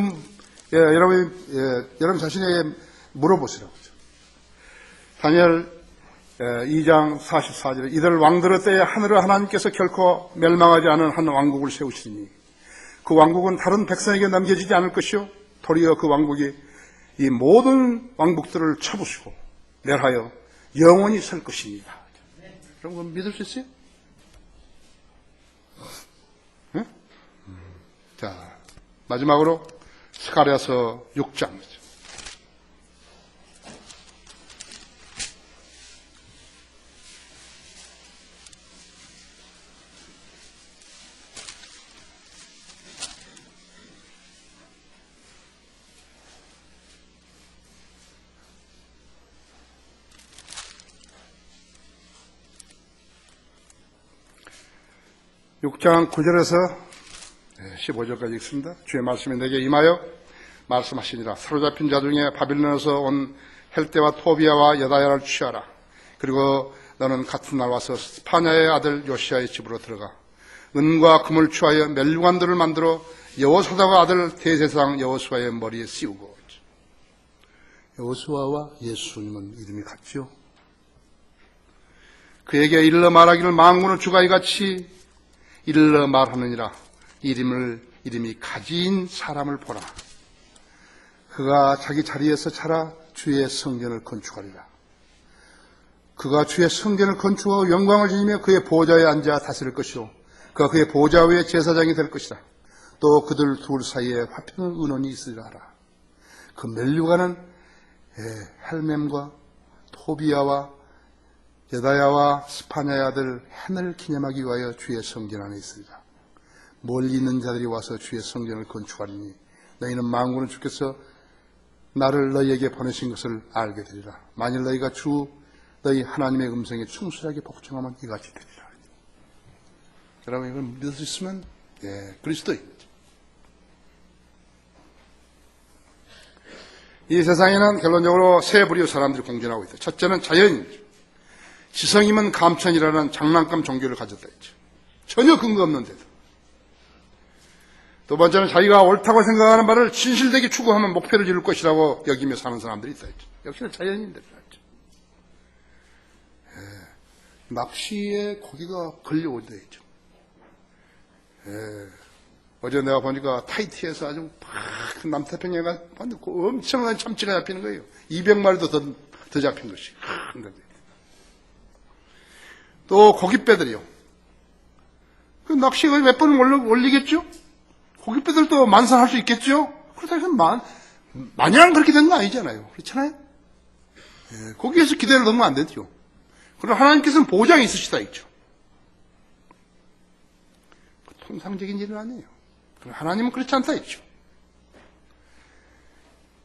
여러분 자신에게 물어보시라고 하죠. 다니엘 2장 44절에 이들 왕들의 때에 하늘의 하나님께서 결코 멸망하지 않은 한 왕국을 세우시니 그 왕국은 다른 백성에게 남겨지지 않을 것이요 도리어 그 왕국이 이 모든 왕국들을 쳐부수고 멸하여 영원히 설 것입니다. 그런 건 믿을 수 있어요? 네? 자, 마지막으로 스가랴서 6장이죠. (6장) 9절에서 15절까지 읽습니다. 주의 말씀이 내게 임하여 말씀하시니라. 사로잡힌 자 중에 바빌론에서 온 헬대와 토비아와 여다야를 취하라. 그리고 너는 같은 날 와서 스파냐의 아들 요시아의 집으로 들어가 은과 금을 취하여 멜관들을 만들어 여호사닥의 아들 대제사장 여호수아의 머리에 씌우고. 여호수아와 예수님은 이름이 같죠. 그에게 일러 말하기를 만군의 주가 이같이 일러 말하느니라. 이름이 가진 사람을 보라. 그가 자기 자리에서 자라 주의 성전을 건축하리라. 그가 주의 성전을 건축하고 영광을 지니며 그의 보좌에 앉아 다스릴 것이요 그가 그의 보좌 위에 제사장이 될 것이다. 또 그들 둘 사이에 화평의 은원이 있으리라 하라. 그 멜류가는 헬멤과 토비아와 여다야와 스파냐의 아들 헨을 기념하기 위하여 주의 성전 안에 있으리라. 멀리 있는 자들이 와서 주의 성전을 건축하리니 너희는 만군의 주께서 나를 너희에게 보내신 것을 알게 되리라. 만일 너희가 너희 하나님의 음성에 충실하게 복종하면 이같이 되리라. 여러분 이걸 믿을 수 있으면 그리스도입니다. 이 세상에는 결론적으로 세 부류의 사람들이 공존하고 있다. 첫째는 자연인이죠. 지성이면 감천이라는 장난감 종교를 가졌다 했죠. 전혀 근거 없는데도. 두 번째는 자기가 옳다고 생각하는 바를 진실되게 추구하면 목표를 이룰 것이라고 여기며 사는 사람들이 있다 했죠. 역시나 자연인들이다 했죠. 낚시에 고기가 걸려온다 했죠. 어제 내가 보니까 타이티에서 아주 막 남태평양에 엄청난 참치가 잡히는 거예요. 200마리도 더 잡힌 것이. 또 고깃배들이요. 그 낚시가 몇 번 올리겠죠? 고깃배들도 만선할 수 있겠죠? 그렇다고 해서 마냥 그렇게 된 거 아니잖아요. 그렇잖아요? 거기에서 기대를 넣으면 안 되죠. 그러나 하나님께서는 보장이 있으시다 했죠. 통상적인 일은 아니에요. 그러나 하나님은 그렇지 않다 했죠.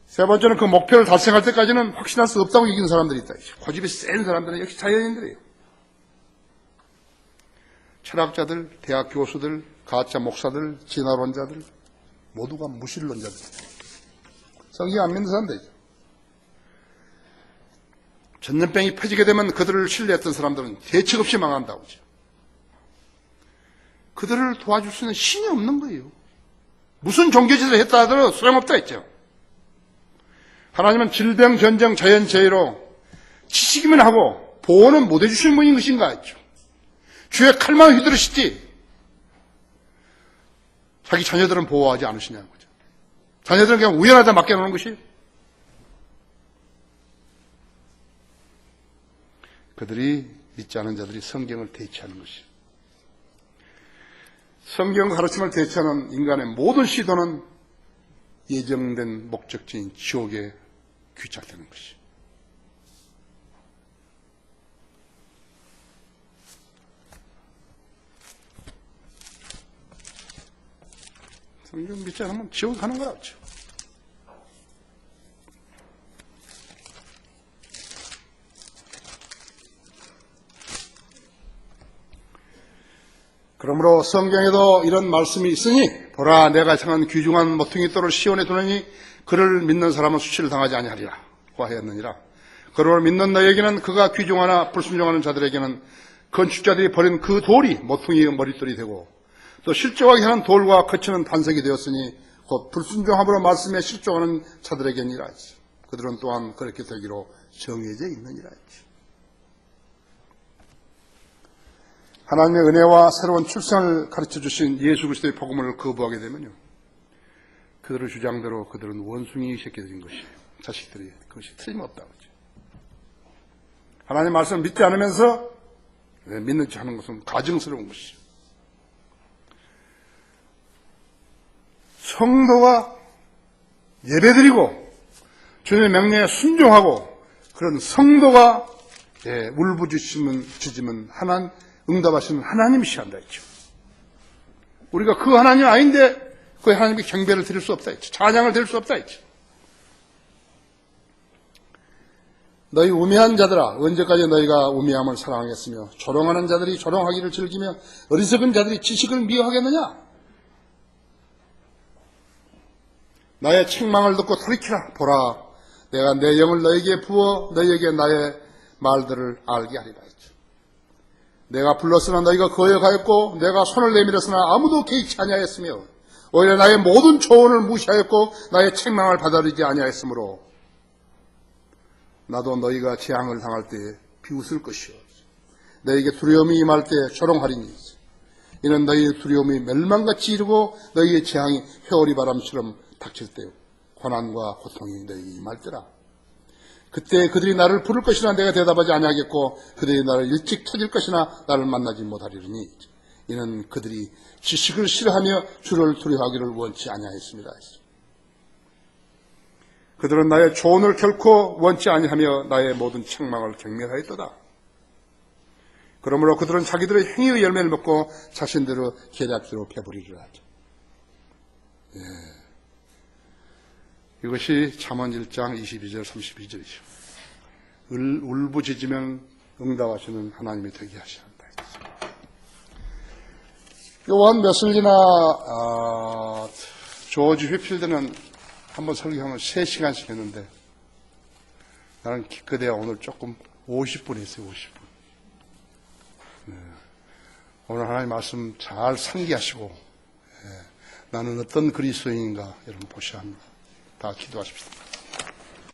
세 번째는 그 목표를 달성할 때까지는 확신할 수 없다고 이기는 사람들이 있다 했죠. 고집이 센 사람들은 역시 자연인들이에요. 철학자들, 대학 교수들, 가짜 목사들, 진화론자들 모두가 무신론자들. 성경 안 믿는 사람들이죠. 전염병이 퍼지게 되면 그들을 신뢰했던 사람들은 대책 없이 망한다고 하죠. 그들을 도와줄 수 있는 신이 없는 거예요. 무슨 종교짓을 했다 하더라도 소용없다 했죠. 하나님은 질병, 전쟁, 자연재해로 치시기만 하고 보호는 못 해주시는 분인 것인가 했죠. 주의 칼만 휘두르시지 자기 자녀들은 보호하지 않으시냐는 거죠. 자녀들은 그냥 우연하다 맡겨놓는 것이 그들이 믿지 않은 자들이 성경을 대체하는 것이 성경 가르침을 대체하는 인간의 모든 시도는 예정된 목적지인 지옥에 귀착되는 것이 성경 믿지 않으면 지옥 가는 거라 그죠. 그러므로 성경에도 이런 말씀이 있으니 보라 내가 정한 귀중한 모퉁이 돌을 시온에 두느니 그를 믿는 사람은 수치를 당하지 아니하리라 하였느니라. 그를 믿는 너에게는 그가 귀중하나 불순종하는 자들에게는 건축자들이 버린 그 돌이 모퉁이의 머릿돌이 되고 또 실족하게 하는 돌과 거치는 반석이 되었으니 곧 불순종함으로 말씀에 실족하는 자들에게니라 했지. 그들은 또한 그렇게 되기로 정해져 있느니라 했지. 하나님의 은혜와 새로운 출생을 가르쳐 주신 예수 그리스도의 복음을 거부하게 되면요, 그들의 주장대로 그들은 원숭이 새끼들인 것이에요. 자식들이. 그것이 틀림없다고 하죠. 하나님 말씀을 믿지 않으면서 믿는 척 하는 것은 가증스러운 것이죠. 성도가 예배드리고 주님의 명령에 순종하고 그런 성도가 울부짖으면 응답하시는 하나님이시 한다 했죠. 우리가 그 하나님 아닌데 그 하나님께 경배를 드릴 수 없다 했죠. 찬양을 드릴 수 없다 했죠. 너희 우매한 자들아 언제까지 너희가 우매함을 사랑하겠으며 조롱하는 자들이 조롱하기를 즐기며 어리석은 자들이 지식을 미워하겠느냐. 나의 책망을 듣고 돌이키라. 보라 내가 내 영을 너에게 부어 너희에게 나의 말들을 알게 하리라 했죠. 내가 불렀으나 너희가 거역하였고 내가 손을 내밀었으나 아무도 개의치 아니하였으며 오히려 나의 모든 조언을 무시하였고 나의 책망을 받아들이지 아니하였으므로 나도 너희가 재앙을 당할 때 비웃을 것이요 너희에게 두려움이 임할 때 조롱하리니 이는 너희의 두려움이 멸망같이 이르고 너희의 재앙이 회오리 바람처럼 닥칠 때 고난과 고통이 너희에게 임할 때라. 그때 그들이 나를 부를 것이나 내가 대답하지 아니하겠고 그들이 나를 일찍 찾을 것이나 나를 만나지 못하리니 이는 그들이 지식을 싫어하며 주를 두려워하기를 원치 아니하였습니다. 그들은 나의 조언을 결코 원치 아니하며 나의 모든 책망을 경멸하였도다. 그러므로 그들은 자기들의 행위의 열매를 먹고 자신들의 계략대로 배부리리라 하죠. 이것이 잠언 1장 22절 32절이죠. 울부짖으면 응답하시는 하나님이 되게 하셔야 한다. 요한 웨슬리나 조지 휘필드는 한번 설교하면 3시간씩 했는데 나는 기껏해야 오늘 조금 50분 했어요. 50분. 오늘 하나님 말씀 잘 상기하시고 나는 어떤 그리스도인인가 여러분 보셔야 합니다. 다 기도하십시다.